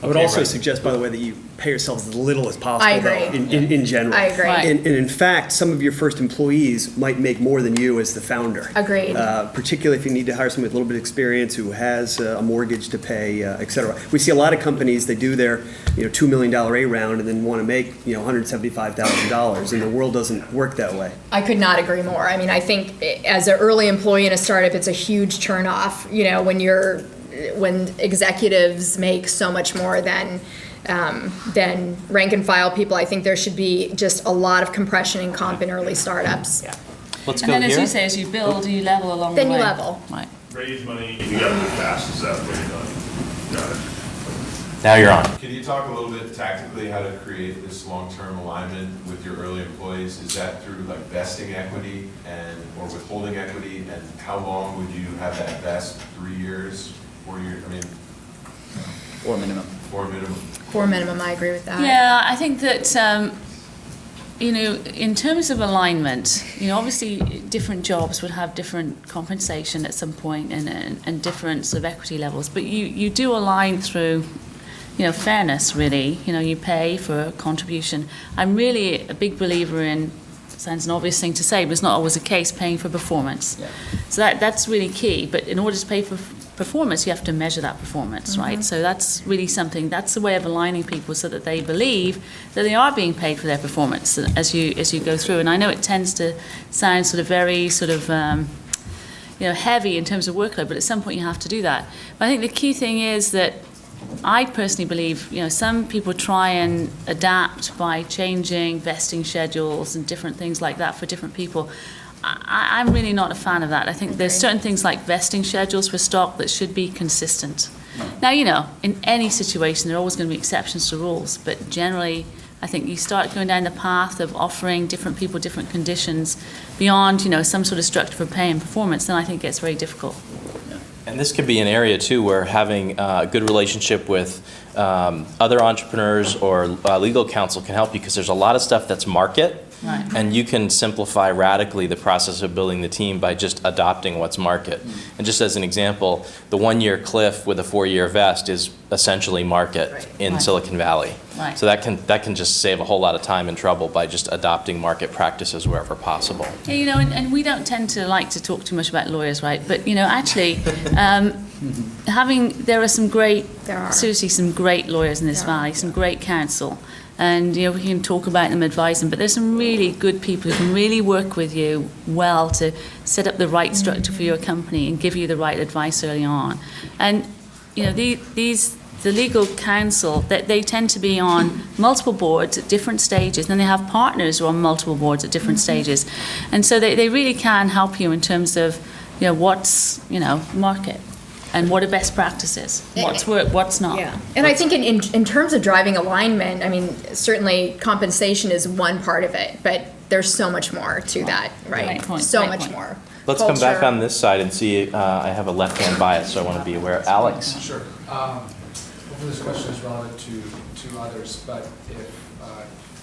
I would Okay, also right. suggest, by the way, that you pay yourself as little as possible. I agree. though, in general. I agree. Right. And in fact, some of your first employees might make more than you as the founder. Agreed. Particularly if you need to hire someone with a little bit of experience who has a mortgage to pay, et cetera. We see a lot of companies, they do their $2 million A round and then want to make $175,000, and the world doesn't work that way. I could not agree more. I mean, I think as an early employee in a startup, it's a huge turnoff, when executives make so much more than rank and file people. I think there should be just a lot of compression in comp in early startups. Let's And go then, as here. you say, as you build, you level along the way. Then you level. Right. Raise money, you gotta move fast, is that what you're done? Got it. Now you're on. Can you talk a little bit tactically how to create this long-term alignment with your early employees? Is that through like vesting equity or withholding equity? And how long would you have that vest? 3 years, 4 years? I mean, Or minimum. 4 minimum. Core minimum, I agree with that. Yeah, I think that, in terms of alignment, obviously different jobs would have different compensation at some point and different sort of equity levels, but you do align through, fairness, really. You pay for contribution. I'm really a big believer in, sounds an obvious thing to say, but it's not always the case, paying for performance. Yeah. So that's really key, but in order to pay for performance, you have to measure that performance, right? So that's really something, that's the way of aligning people so that they believe that they are being paid for their performance as you go through. And I know it tends to sound sort of very sort of, heavy in terms of workload, but at some point you have to do that. But I think the key thing is that I personally believe, some people try and adapt by changing vesting schedules and different things like that for different people. I'm really not a fan of that. I think there's certain things like vesting schedules for stock that should be consistent. Now, in any situation, there are always going to be exceptions to rules, but generally, I think you start going down the path of offering different people different conditions beyond, some sort of structure for pay and performance, then I think it gets very difficult. And this could be an area, too, where having a good relationship with other entrepreneurs or legal counsel can help you, because there's a lot of stuff that's market. Right. And you can simplify radically the process of building the team by just adopting what's market. And just as an example, the 1-year cliff with a 4-year vest is essentially market in Right. Silicon Valley. Right. So that can just save a whole lot of time and trouble by just adopting market practices wherever possible. Yeah, and we don't tend to like to talk too much about lawyers, right? But, actually, there are some great, seriously, some great lawyers in this valley, some great counsel. And, we can talk about them, advise them, but there's some really good people who can really work with you well to set up the right structure for your company and give you the right advice early on. And, the legal counsel, they tend to be on multiple boards at different stages, and then they have partners who are on multiple boards at different stages. And so they really can help you in terms of, what's, market. And what are best practices? What's work, what's not? Yeah, and I think in terms of driving alignment, I mean, certainly compensation is one part of it, but there's so much more to that, right? Right point, So right much point. more. Let's come back Culture. on this side and see, I have a left-hand bias, so I want to be aware. Alex? Sure. Hopefully this question is relevant to others, but if,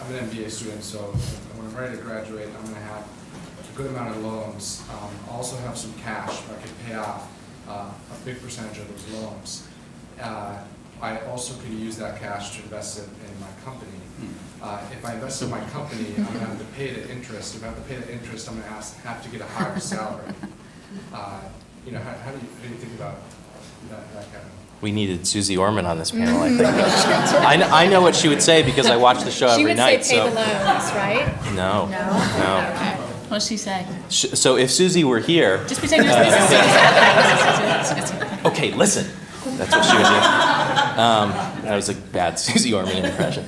I'm an MBA student, so when I'm ready to graduate, I'm gonna have a good amount of loans. I also have some cash, I could pay off a big percentage of those loans. I also could use that cash to invest it in my company. If I invest in my company, I'm gonna have to pay the interest. If I have to pay the interest, I'm gonna have to get a higher salary. How do you think about that kind of? We needed Susie Orman on this panel, I think. I know what she would say because I watch the show every night. She would say pay the loans, right? No. Okay. What'd she say? So if Susie were here, Just pretend you're okay, listen. That's what she would do. That was a bad Susie Orman impression.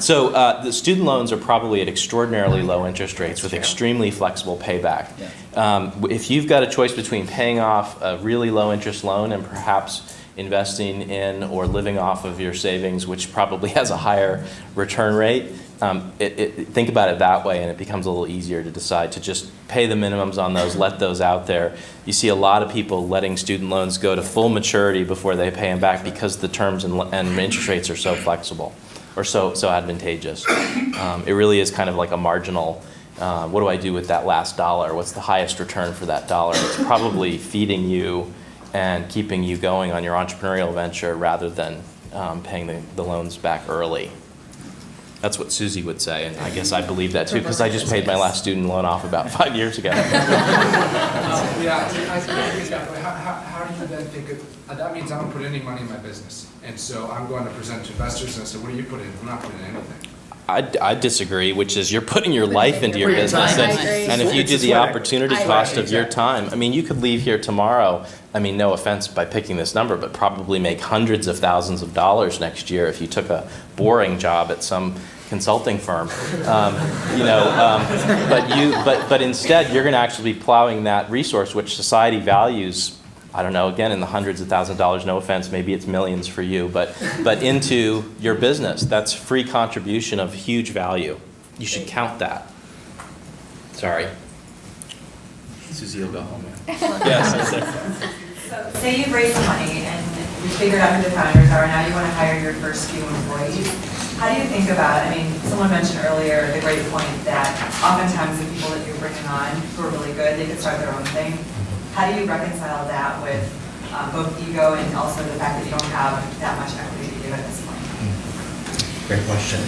So the student loans are probably at extraordinarily low interest rates with extremely flexible payback. If you've got a choice between paying off a really low interest loan and perhaps investing in or living off of your savings, which probably has a higher return rate, think about it that way, and it becomes a little easier to decide to just pay the minimums on those, let those out there. You see a lot of people letting student loans go to full maturity before they pay them back because the terms and interest rates are so flexible or so advantageous. It really is kind of like a marginal, what do I do with that last dollar? What's the highest return for that dollar? It's probably feeding you and keeping you going on your entrepreneurial venture rather than paying the loans back early. That's what Susie would say, and I guess I believe that too, because I just paid my last student loan off about 5 years ago. Yeah, I think that way. How do you then think of, that means I don't put any money in my business. And so I'm going to present to investors and say, what do you put in? I'm not putting in anything. I disagree, which is you're putting your life into your business. And if you do the opportunity cost of your time, I mean, you could leave here tomorrow, I mean, no offense by picking this number, but probably make hundreds of thousands of dollars next year if you took a boring job at some consulting firm. But instead, you're going to actually be plowing that resource, which society values, I don't know, again, in the hundreds of thousands of dollars, no offense, maybe it's millions for you, but into your business. That's free contribution of huge value. You should count that. Sorry. Susie will go home. Yes. So say you've raised some money and you figured out who the founders are, and now you want to hire your first few employees. How do you think about it? I mean, someone mentioned earlier the great point that oftentimes the people that you're bringing on who are really good, they could start their own thing. How do you reconcile that with both ego and also the fact that you don't have that much equity to give at this point? Great question.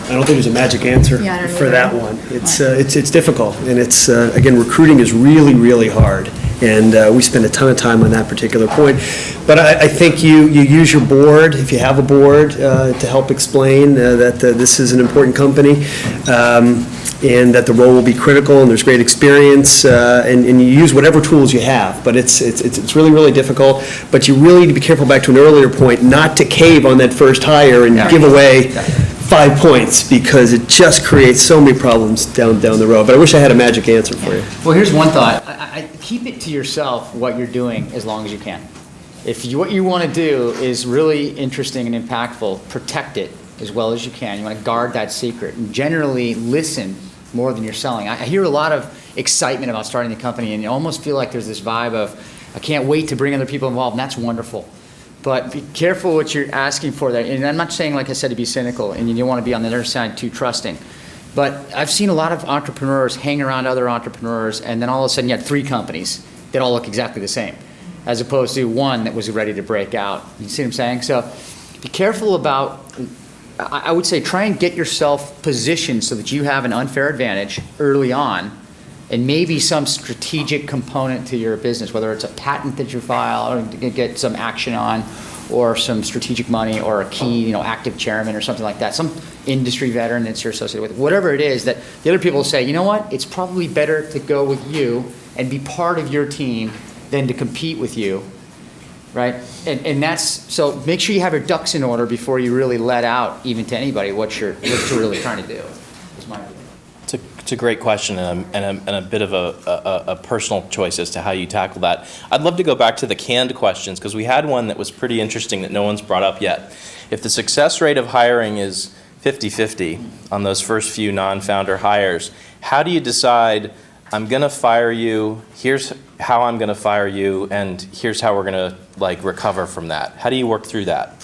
I don't think there's a magic answer for that one. It's difficult, and it's again, recruiting is really, really hard, and we spend a ton of time on that particular point. But I think you use your board, if you have a board, to help explain that this is an important company, and that the role will be critical, and there's great experience, and you use whatever tools you have. But it's really, really difficult. But you really need to be careful, back to an earlier point, not to cave on that first hire and give away 5 points, because it just creates so many problems down the road. But I wish I had a magic answer for you. Well, here's one thought. I keep it to yourself what you're doing as long as you can. If what you want to do is really interesting and impactful, protect it as well as you can. You want to guard that secret and generally listen more than you're selling. I hear a lot of excitement about starting the company, and you almost feel like there's this vibe of, I can't wait to bring other people involved, and that's wonderful. But be careful what you're asking for there. And I'm not saying, like I said, to be cynical, and you don't want to be on the other side too trusting. But I've seen a lot of entrepreneurs hang around other entrepreneurs, and then all of a sudden you had 3 companies that all look exactly the same, as opposed to one that was ready to break out. You see what I'm saying? So be careful about, I would say, try and get yourself positioned so that you have an unfair advantage early on, and maybe some strategic component to your business, whether it's a patent that you file or get some action on, or some strategic money, or a key, active chairman or something like that, some industry veteran that you're associated with, whatever it is, that the other people will say, you know what, it's probably better to go with you and be part of your team than to compete with you, right? And that's, so make sure you have your ducks in order before you really let out even to anybody what you're really trying to do, is my opinion. It's a great question, and a bit of a personal choice as to how you tackle that. I'd love to go back to the canned questions, because we had one that was pretty interesting that no one's brought up yet. If the success rate of hiring is 50-50 on those first few non-founder hires, how do you decide, I'm going to fire you, here's how I'm going to fire you, and here's how we're going to recover from that? How do you work through that?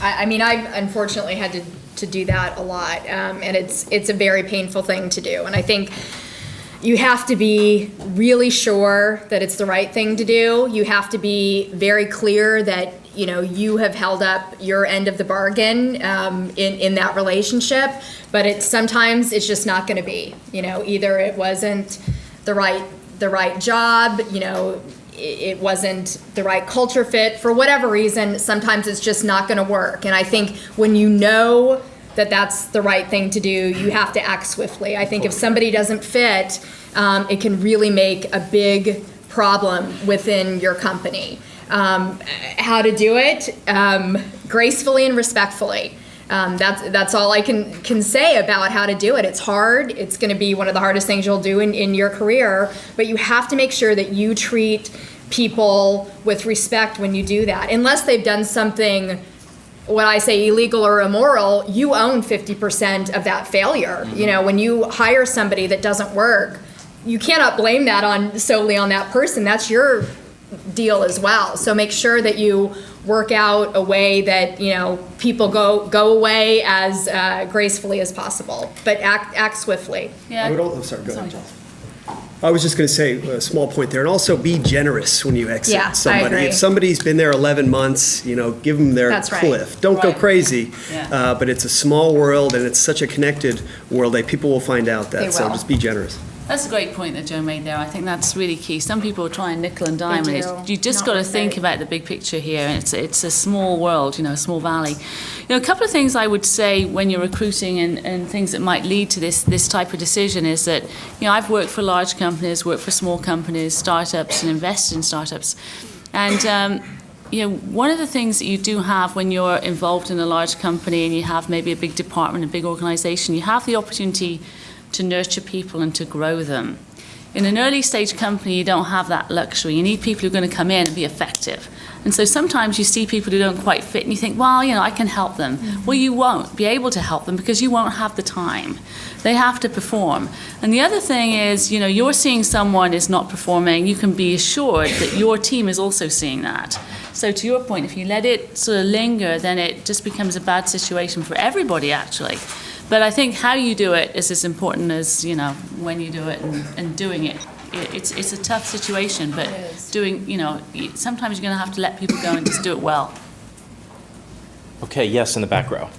I mean, I've unfortunately had to do that a lot, and it's a very painful thing to do. And I think you have to be really sure that it's the right thing to do. You have to be very clear that you have held up your end of the bargain in that relationship. But sometimes it's just not going to be. Either it wasn't the right job. It wasn't the right culture fit for whatever reason. Sometimes it's just not going to work. And I think when you know that that's the right thing to do, you have to act swiftly. I think if somebody doesn't fit, it can really make a big problem within your company. How to do it? Gracefully and respectfully. That's all I can say about how to do it. It's hard. It's going to be one of the hardest things you'll do in your career, but you have to make sure that you treat people with respect when you do that. Unless they've done something, what I say, illegal or immoral, you own 50% of that failure. When you hire somebody that doesn't work, you cannot blame that solely on that person. That's your deal as well. So make sure that you work out a way that people go away as gracefully as possible, but act swiftly. Yeah. Sorry, go ahead. I was just going to say a small point there, and also be generous when you exit Yeah, I somebody. agree. If somebody's been there 11 months, give them their That's right. cliff. Don't go Right. crazy, Yeah. but it's a small world, and it's such a connected world that people will find out that. They So will. just be generous. That's a great point that Joe made there. I think that's really key. Some people try and nickel and dime, They and do. you just Not got to worth think it. about the big picture here. And it's a small world, a small valley. A couple of things I would say when you're recruiting and things that might lead to this type of decision is that, I've worked for large companies, worked for small companies, startups, and invested in startups. And, one of the things that you do have when you're involved in a large company and you have maybe a big department, a big organization, you have the opportunity to nurture people and to grow them. In an early stage company, you don't have that luxury. You need people who are going to come in and be effective. And so sometimes you see people who don't quite fit and you think, well, I can help them. Well, you won't be able to help them because you won't have the time. They have to perform. And the other thing is, you're seeing someone is not performing, you can be assured that your team is also seeing that. So to your point, if you let it sort of linger, then it just becomes a bad situation for everybody, actually. But I think how you do it is as important as, when you do it and doing it. It's a tough situation, but doing, sometimes you're going to have to let people go and just do it well. Okay, yes, in the back row.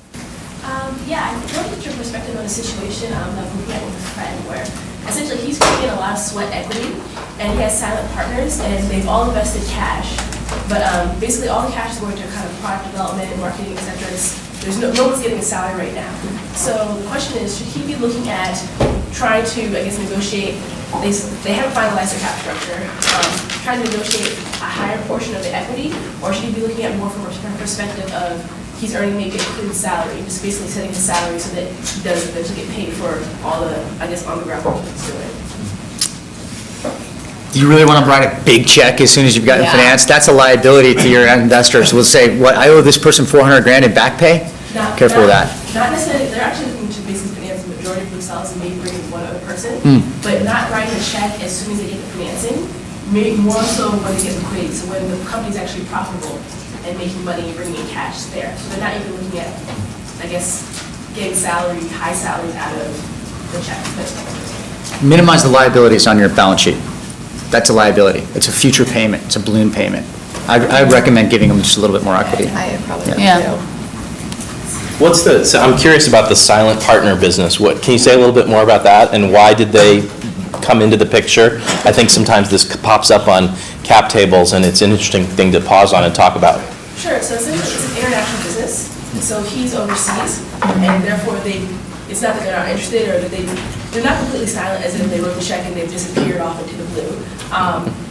Yeah, I want to get your perspective on a situation that I'm looking at with a friend where essentially he's putting in a lot of sweat equity and he has silent partners and they've all invested cash. But basically all the cash is going to kind of product development, marketing, etc. No one's getting a salary right now. So the question is, should he be looking at trying to, negotiate, they haven't finalized their cap structure, trying to negotiate a higher portion of the equity, or should he be looking at more from a perspective of he's earning maybe a clean salary, just basically setting his salary so that he does eventually get paid for all the, on the ground work he's doing? Do you really want to write a big check as soon as you've gotten financed? That's a liability to your investors. We'll say, what, I owe this person $400,000 in back pay? Careful with that. Not necessarily, they're actually looking to basically finance the majority of themselves and maybe bring one other person, but not writing a check as soon as they get the financing, maybe more so when they get liquidity, so when the company's actually profitable and making money and bringing in cash there. So they're not even looking at, getting high salaries out of the check. Minimize the liabilities on your balance sheet. That's a liability. It's a future payment. It's a balloon payment. I recommend giving them just a little bit more equity. I probably would Yeah. too. So I'm curious about the silent partner business. Can you say a little bit more about that and why did they come into the picture? I think sometimes this pops up on cap tables and it's an interesting thing to pause on and talk about. Sure, so essentially it's an international business, so he's overseas, and therefore it's not that they're not interested or that they're not completely silent as if they wrote the check and they've disappeared off into the blue.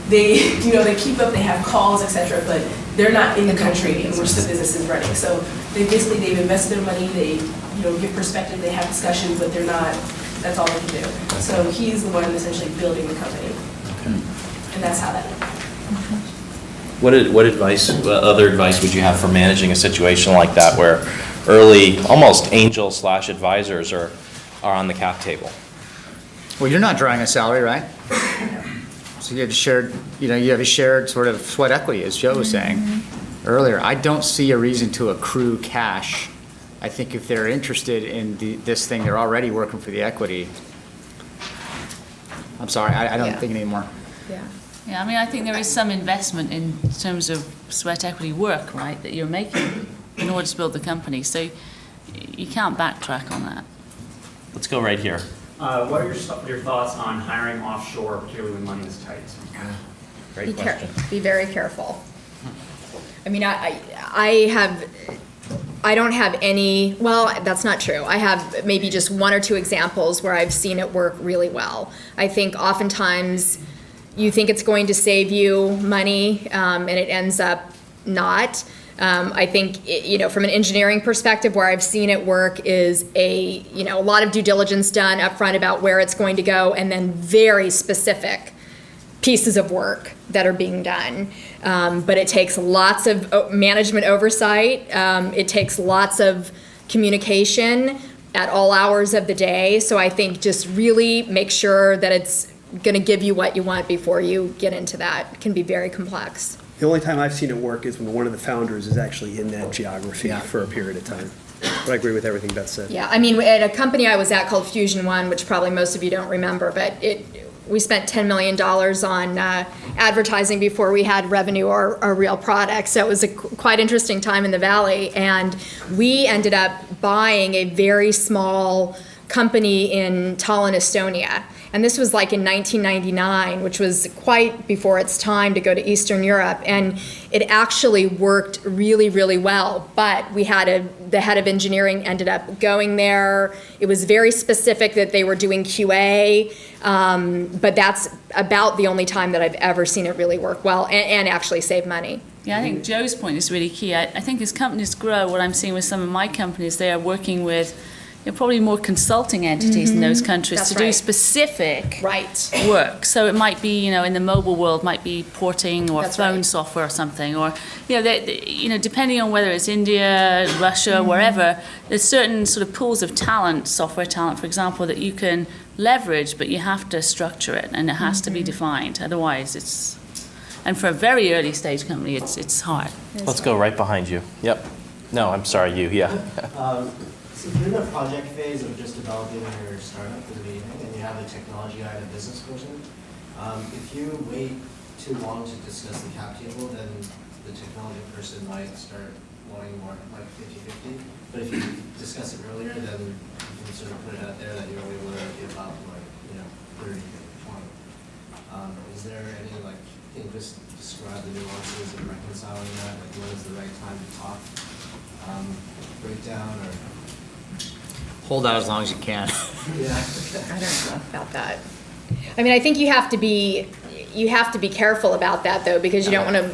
They keep up, they have calls, etc., but they're not in the country in which the business is running. So they've invested their money, they give perspective, they have discussions, but they're not, that's all they can do. So he's the one essentially building the company. Okay. And that's how that. What other advice would you have for managing a situation like that where early, almost angel/advisors are on the cap table? Well, you're not drawing a salary, right? So you have a shared sort of sweat equity, as Joe was saying earlier. I don't see a reason to accrue cash. I think if they're interested in this thing, they're already working for the equity. I'm sorry, I don't think anymore. Yeah. Yeah, I think there is some investment in terms of sweat equity work, right, that you're making in order to build the company. So you can't backtrack on that. Let's go right here. What are your thoughts on hiring offshore, particularly when money is tight? Great question. Be very careful. I don't have any, well, that's not true. I have maybe just one or two examples where I've seen it work really well. I think oftentimes you think it's going to save you money, and it ends up not. I think, from an engineering perspective, where I've seen it work is a lot of due diligence done up front about where it's going to go, and then very specific pieces of work that are being done. But it takes lots of management oversight. It takes lots of communication at all hours of the day. So I think just really make sure that it's going to give you what you want before you get into that. It can be very complex. The only time I've seen it work is when one of the founders is actually in that geography for a period of time. But I agree with everything Beth said. Yeah, at a company I was at called Fusion One, which probably most of you don't remember, but we spent $10 million on advertising before we had revenue or real product. So it was a quite interesting time in the Valley. And we ended up buying a very small company in Tallinn, Estonia. And this was like in 1999, which was quite before its time to go to Eastern Europe. And it actually worked really, really well. But we had the head of engineering ended up going there. It was very specific that they were doing QA. But that's about the only time that I've ever seen it really work well and actually save money. Yeah, I think Joe's point is really key. I think as companies grow, what I'm seeing with some of my companies, they are working with probably more consulting entities in those countries That's to do right. specific Right. work. So it might be, in the mobile world, might be porting or That's phone right. software or something, or depending on whether it's India, Russia, wherever, there's certain sort of pools of talent, software talent, for example, that you can leverage, but you have to structure it and it has to be defined. Otherwise, it's, and for a very early stage company, it's hard. Let's go right behind you. Yep. No, I'm sorry, you, yeah. So if you're in the project phase of just developing your startup in the beginning and you have a technology guy and a business person, if you wait too long to discuss the cap table, then the technology person might start wanting more, like 50-50. But if you discuss it earlier, then you can sort of put it out there that you're only willing to give up like, 30, 20. Is there any can you just describe the nuances of reconciling that? Like when is the right time to talk? Breakdown or? Hold out as long as you can. Yeah. I don't know about that. I mean, I think you have to be careful about that though, because you don't want to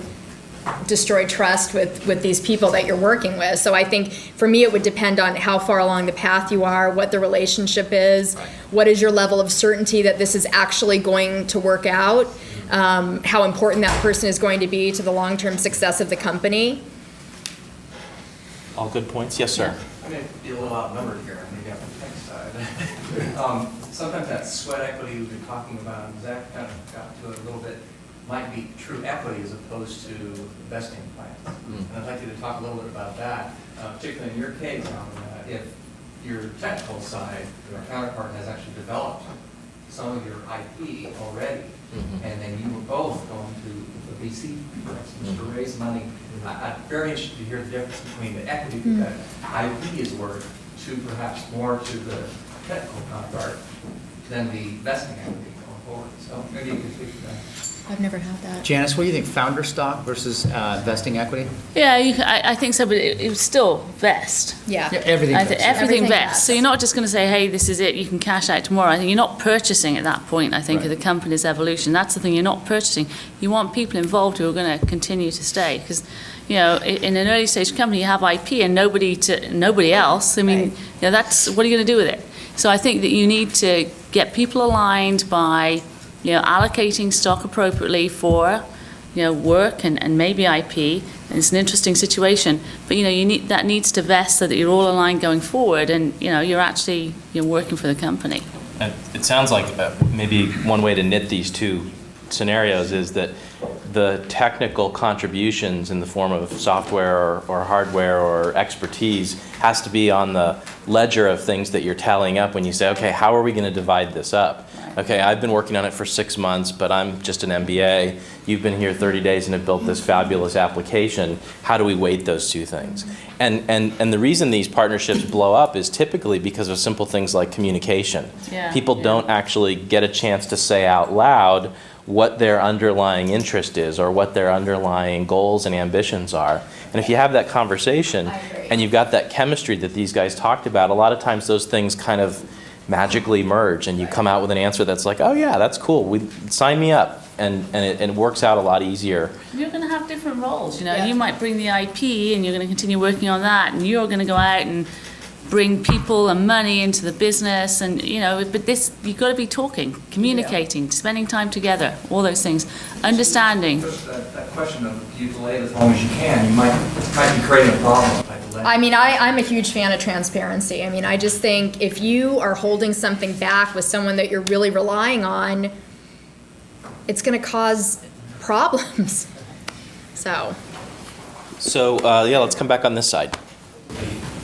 destroy trust with these people that you're working with. So I think for me it would depend on how far along the path you are, what the relationship is, what is your level of certainty that this is actually going to work out, how important that person is going to be to the long-term success of the company. All good points. Yes, sir. I may be a little outnumbered here, maybe on the tech side. Sometimes that sweat equity we've been talking about, and Zach kind of got to it a little bit, might be true equity as opposed to vesting plans. And I'd like you to talk a little bit about that, particularly in your case, if your technical side, your counterpart has actually developed some of your IP already, and then you were both going to the VC, for instance, to raise money. I'm very interested to hear the difference between the equity that IP is worth to perhaps more to the technical counterpart than the vesting equity going forward. So maybe you could speak to that. I've never had that. Janice, what do you think, founder stock versus vesting equity? Yeah, I think so, but it would still vest. Yeah. Everything vests. Everything vests. vests. So you're not just going to say, hey, this is it, you can cash out tomorrow. I think you're not purchasing at that point, I think, of the company's evolution. That's the thing, you're not purchasing. You want people involved who are going to continue to stay. Because, in an early stage company, you have IP and nobody else. I mean, that's, what are you going to do with it? So I think that you need to get people aligned by allocating stock appropriately for, work and maybe IP. And it's an interesting situation, but that needs to vest so that you're all aligned going forward, and you're actually working for the company. And it sounds like maybe one way to knit these two scenarios is that the technical contributions in the form of software or hardware or expertise has to be on the ledger of things that you're tallying up when you say, okay, how are we going to divide this up? Okay, I've been working on it for 6 months, but I'm just an MBA. You've been here 30 days and have built this fabulous application. How do we weight those two things? And the reason these partnerships blow up is typically because of simple things like communication. People don't actually get a chance to say out loud what their underlying interest is or what their underlying goals and ambitions are. And if you have that conversation and you've got that chemistry that these guys talked about, a lot of times those things kind of magically merge and you come out with an answer that's like, oh yeah, that's cool, sign me up. And it works out a lot easier. You're going to have different roles. You might bring the IP and you're going to continue working on that, and you're going to go out and bring people and money into the business, and but this, you've got to be talking, communicating, spending time together, all those things, understanding. That question of if you delay it as long as you can, you might be creating a problem by delaying. I mean, I'm a huge fan of transparency. I mean, I just think if you are holding something back with someone that you're really relying on, it's going to cause problems. So yeah, let's come back on this side.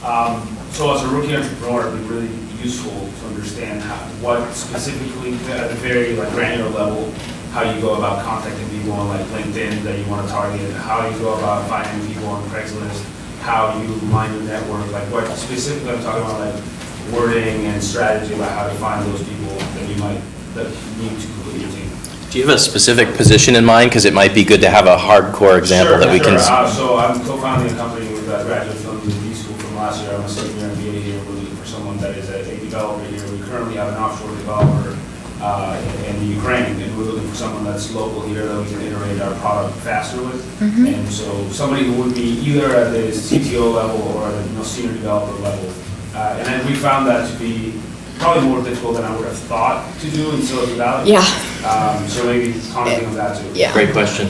So as a rookie entrepreneur, it'd be really useful to understand what specifically, at a very like granular level, how you go about contacting people on like LinkedIn that you want to target, how you go about finding people on Craigslist, how you mine your network, like what specifically I'm talking about, like wording and strategy about how to find those people that you need to complete your team. Do you have a specific position in mind? Because it might be good to have a hardcore example that we can. So I'm co-founding a company with graduates from the B school from last year. I'm a second year MBA here. We're looking for someone that is a developer here. We currently have an offshore developer in the Ukraine, and we're looking for someone that's local here that we can iterate our product faster with. And so somebody who would be either at the CTO level or at the senior developer level. And then we found that to be probably more difficult than I would have thought to do in Silicon Valley. Yeah. So maybe commenting on that too. Yeah. Great question.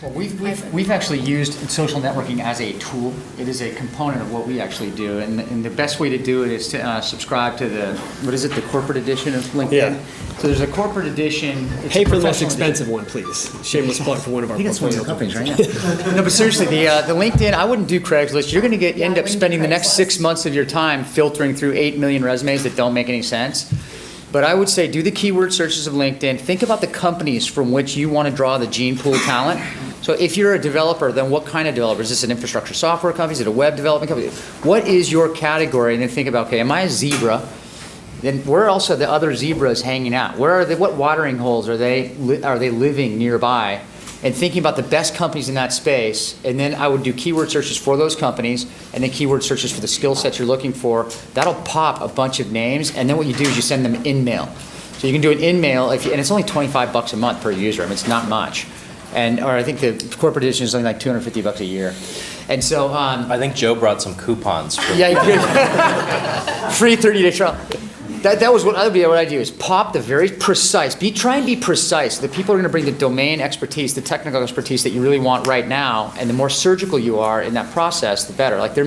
Well, we've actually used social networking as a tool. It is a component of what we actually do, and the best way to do it is to subscribe to the, what is it, the corporate edition of LinkedIn? Yeah. So there's a corporate edition. Pay for the most expensive one, please. Shameless plug for one of our portfolio companies, right? No, but seriously, the LinkedIn, I wouldn't do Craigslist. You're going to end up spending the next 6 months of your time filtering through 8 million resumes that don't make any sense. But I would say do the keyword searches of LinkedIn. Think about the companies from which you want to draw the gene pool talent. So if you're a developer, then what kind of developer? Is this an infrastructure software company? Is it a web development company? What is your category? And then think about, okay, am I a zebra? Then where else are the other zebras hanging out? Where are they? What watering holes are they living nearby? And thinking about the best companies in that space. And then I would do keyword searches for those companies, and then keyword searches for the skill sets you're looking for. That'll pop a bunch of names, and then what you do is you send them in mail. So you can do an in mail, and it's only $25 a month per user. I mean, it's not much. Or I think the corporate edition is only like $250 a year. And so I think Joe brought some coupons. Yeah, you could. Free 30-day trial. That would be what I do, is pop the very precise. Try and be precise. The people are going to bring the domain expertise, the technical expertise that you really want right now, and the more surgical you are in that process, the better. Like there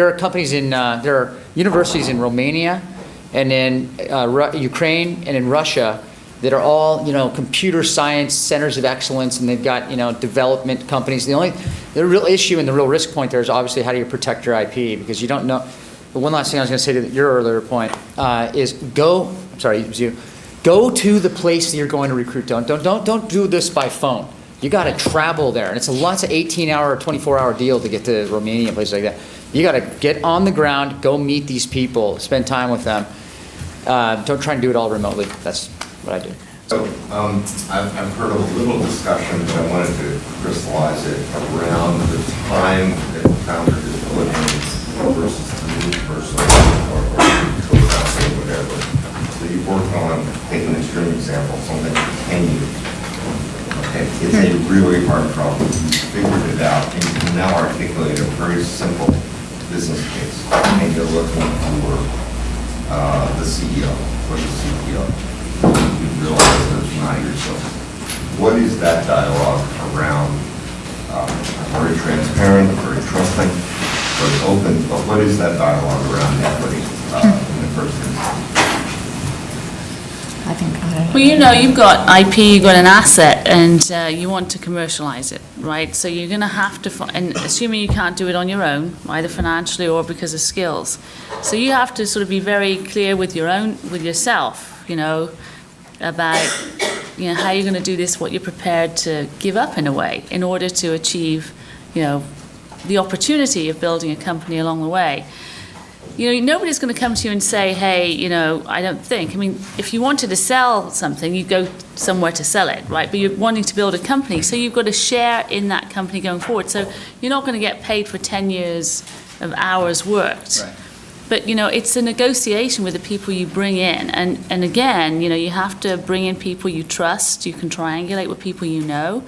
are companies there are universities in Romania, and in Ukraine, and in Russia that are all, computer science centers of excellence, and they've got, development companies. The real issue and the real risk point there is obviously how do you protect your IP, because you don't know. But one last thing I was going to say to your earlier point is go to the place that you're going to recruit. Don't do this by phone. You got to travel there, and it's lots of 18-hour or 24-hour deal to get to Romania and places like that. You got to get on the ground, go meet these people, spend time with them. Don't try and do it all remotely. That's what I do. So I've heard a little discussion, but I wanted to crystallize it around the time that the founder is putting versus the new person or co-founder or whatever. So you've worked on, take an extreme example, something for 10 years. Okay, it's a really hard problem. You figured it out, and you can now articulate a very simple business case. And you're looking for the CEO or the CTO. You realize there's not yourself. What is that dialogue around? Very transparent, very trusting, very open, but what is that dialogue around equity in the first instance? Well, you've got IP, you've got an asset, and you want to commercialize it, right? So you're going to have to, and assuming you can't do it on your own, either financially or because of skills. So you have to sort of be very clear with yourself, about, how you're going to do this, what you're prepared to give up in a way in order to achieve, the opportunity of building a company along the way. Nobody's going to come to you and say, hey, I don't think. I mean, if you wanted to sell something, you go somewhere to sell it, right? But you're wanting to build a company, so you've got to share in that company going forward. So you're not going to get paid for 10 years of hours worked. Right. But, it's a negotiation with the people you bring in. And again, you have to bring in people you trust. You can triangulate with people you know.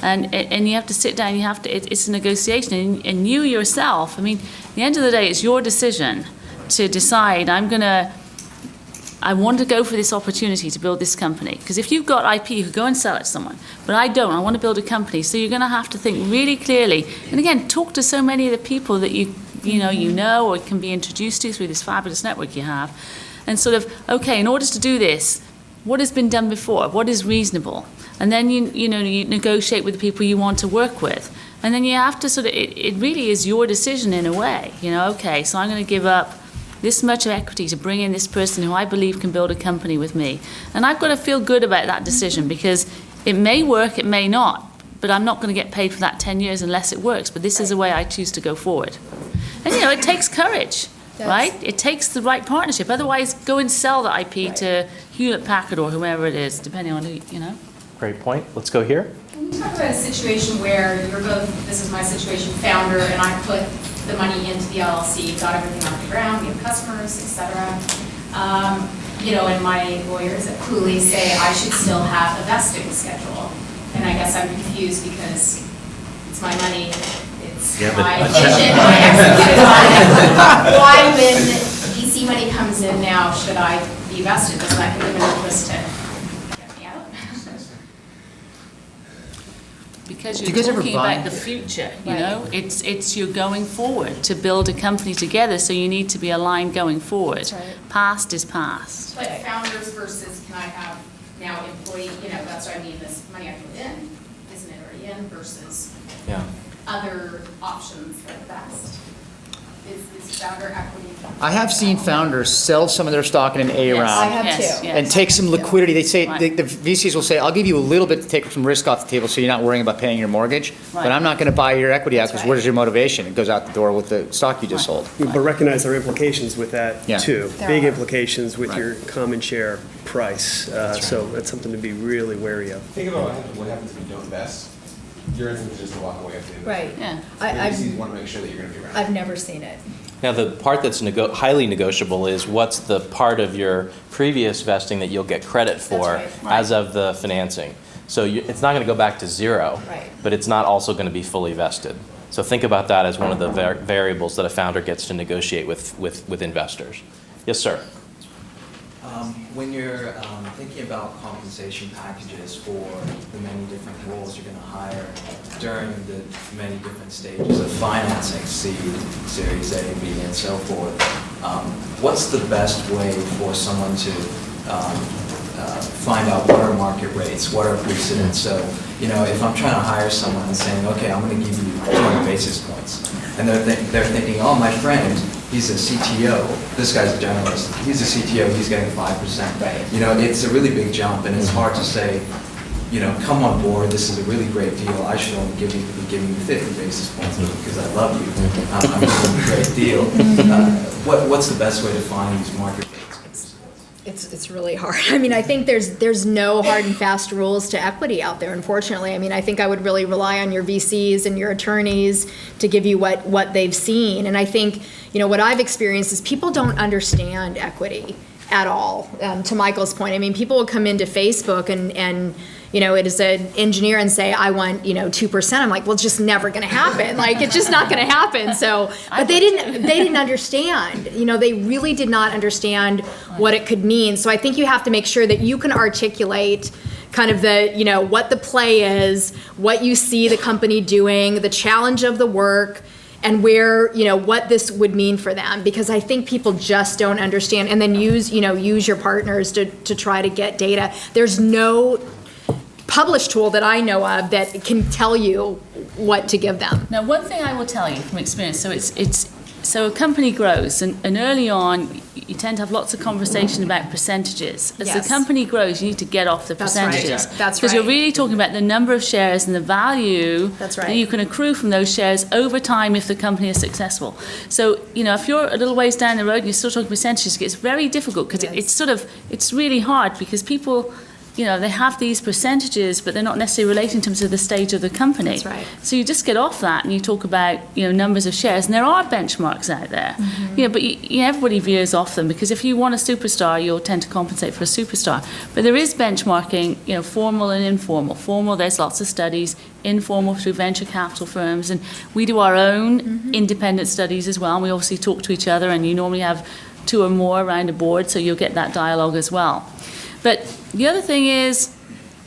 And you have to sit down, it's a negotiation. And you yourself, at the end of the day, it's your decision to decide, I want to go for this opportunity to build this company. Because if you've got IP, you could go and sell it to someone. But I don't, I want to build a company. So you're going to have to think really clearly. And again, talk to so many of the people that you know or can be introduced to through this fabulous network you have. And sort of, okay, in order to do this, what has been done before? What is reasonable? And then you negotiate with the people you want to work with. And then you have to it really is your decision in a way. Okay, so I'm going to give up this much equity to bring in this person who I believe can build a company with me. And I've got to feel good about that decision because it may work, it may not, but I'm not going to get paid for that 10 years unless it works. But this is the way I choose to go forward. And, it takes courage, right? It takes the right partnership. Otherwise, go and sell the IP to Hewlett-Packard or whoever it is, depending on who, Great point. Let's go here. Can you talk about a situation where you're both, this is my situation, founder, and I put the money into the LLC, got everything off the ground, we have customers, et cetera. And my lawyers at Cooley say I should still have a vesting schedule. And I guess I'm confused because it's my money, it's my vision, I executed on it. Why, when VC money comes in now, should I be vested? Doesn't that give them an interest to get me out? Because Do you're you guys ever talking buy- about the future, it's you're going forward to build a company together, so you need to be aligned going forward. That's right. Past is past. But founders versus can I have now employee, that's what I mean, this money I put in, isn't it already in versus other options that best? Is founder equity? I have seen founders sell some of their stock in an A round. I have too. And take some liquidity. They say, Right. the VCs will say, I'll give you a little bit to take some risk off the table so you're not worrying about paying your mortgage, but Right. I'm not gonna buy your equity out, That's because right. where's your motivation? It goes out the door with the stock you just sold. But recognize there are implications with that, Yeah. too. There Big are. implications with Right. your common share price. So that's something to be really wary of. Think about what happens if you don't invest. Your instinct is just to walk away at the end. Right. Yeah. You want to make sure that you're going to be around. I've never seen it. Now, the part that's highly negotiable is what's the part of your previous vesting that you'll get credit for right. as of the financing. So it's not going to go back to zero, Right. but it's not also going to be fully vested. So think about that as one of the variables that a founder gets to negotiate with investors. Yes, sir. When you're thinking about compensation packages for the many different roles you're going to hire during the many different stages of financing, seed, Series A, B, and so forth, what's the best way for someone to find out what are market rates, what are precedents? So, if I'm trying to hire someone and saying, okay, I'm going to give you 200 basis points, and they're thinking, oh, my friend, he's a CTO, this guy's a generalist, he's a CTO, he's getting 5%. Right. It's a really big jump, and it's hard to say, come on board, this is a really great deal, I should only be giving you 50 basis points because I love you, I'm giving you a great deal. What's the best way to find these market rates? It's really hard. I think there's no hard and fast rules to equity out there, unfortunately. I think I would really rely on your VCs and your attorneys to give you what they've seen. And I think, what I've experienced is people don't understand equity at all. To Michael's point, people will come into Facebook and it is an engineer and say, I want, 2%. I'm like, well, it's just never going to happen. Like, it's just not going to happen. So, but they didn't understand. They really did not understand what it could mean. So I think you have to make sure that you can articulate kind of the, what the play is, what you see the company doing, the challenge of the work, and where, what this would mean for them. Because I think people just don't understand. And then use your partners to try to get data. There's no published tool that I know of that can tell you what to give them. Now, one thing I will tell you from experience, so a company grows, and early on, you tend to have lots of conversation about percentages. As Yes. the company grows, you need to get off the That's right. percentages. That's Because you're right. really talking about the number of shares and the value That's that right. you can accrue from those shares over time if the company is successful. So, if you're a little ways down the road and you're still talking percentages, it gets very difficult because it's really hard because people, they have these percentages, but they're not necessarily relating to them to the stage of the company. That's right. So you just get off that and you talk about, numbers of shares, and there are benchmarks out there. Mm-hmm. But everybody veers off them because if you want a superstar, you'll tend to compensate for a superstar. But there is benchmarking, formal and informal. Formal, there's lots of studies. Informal through venture capital firms, and we do our own Mm-hmm. independent studies as well. And we obviously talk to each other, and you normally have 2 or more around a board, so you'll get that dialogue as well. But the other thing is,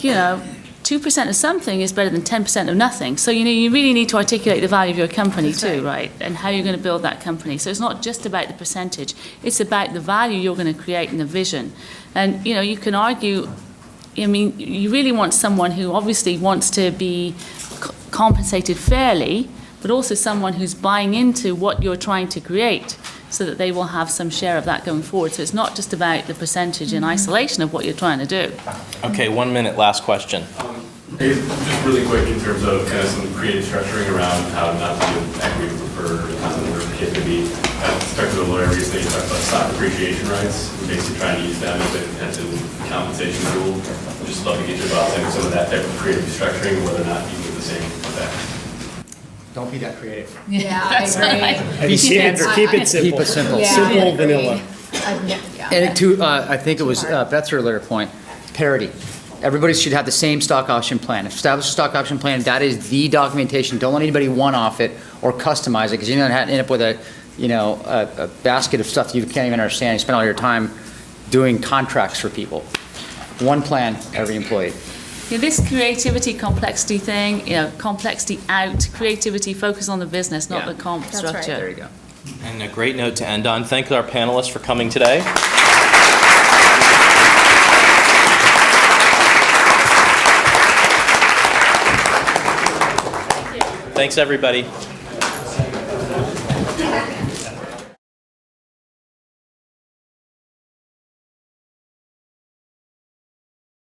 2% of something is better than 10% of nothing. So, you really need to articulate the value of your company That's too, right. right? And how you're going to build that company. So it's not just about the percentage. It's about the value you're going to create and the vision. And, you can argue, you really want someone who obviously wants to be compensated fairly, but also someone who's buying into what you're trying to create. so that they will have some share of that going forward. So it's not just about the percentage in isolation of what you're trying to do. Okay, 1 minute, last question. Just really quick in terms of kind of some creative structuring around how not to give equity preferred or whatever the case may be. I talked to a lawyer recently, talked about stock appreciation rights. We're basically trying to use them as a potential compensation tool. Just love to get your thoughts on some of that type of creative structuring, whether or not you get the same effect. Don't be that creative. Yeah, I agree. Be standard, keep it simple. Keep it simple. Yeah, Simple, I agree. vanilla. And to, I think it was Beth's earlier point, parity. Everybody should have the same stock option plan. Establish a stock option plan, that is the documentation. Don't let anybody one-off it or customize it, because you're gonna end up with a basket of stuff you can't even understand. You spend all your time doing contracts for people. One plan, every employee. Yeah, this creativity, complexity thing, complexity out, creativity, focus on the business, not the comp structure. There you go. And a great note to end on. Thank our panelists for coming today. Thanks, everybody.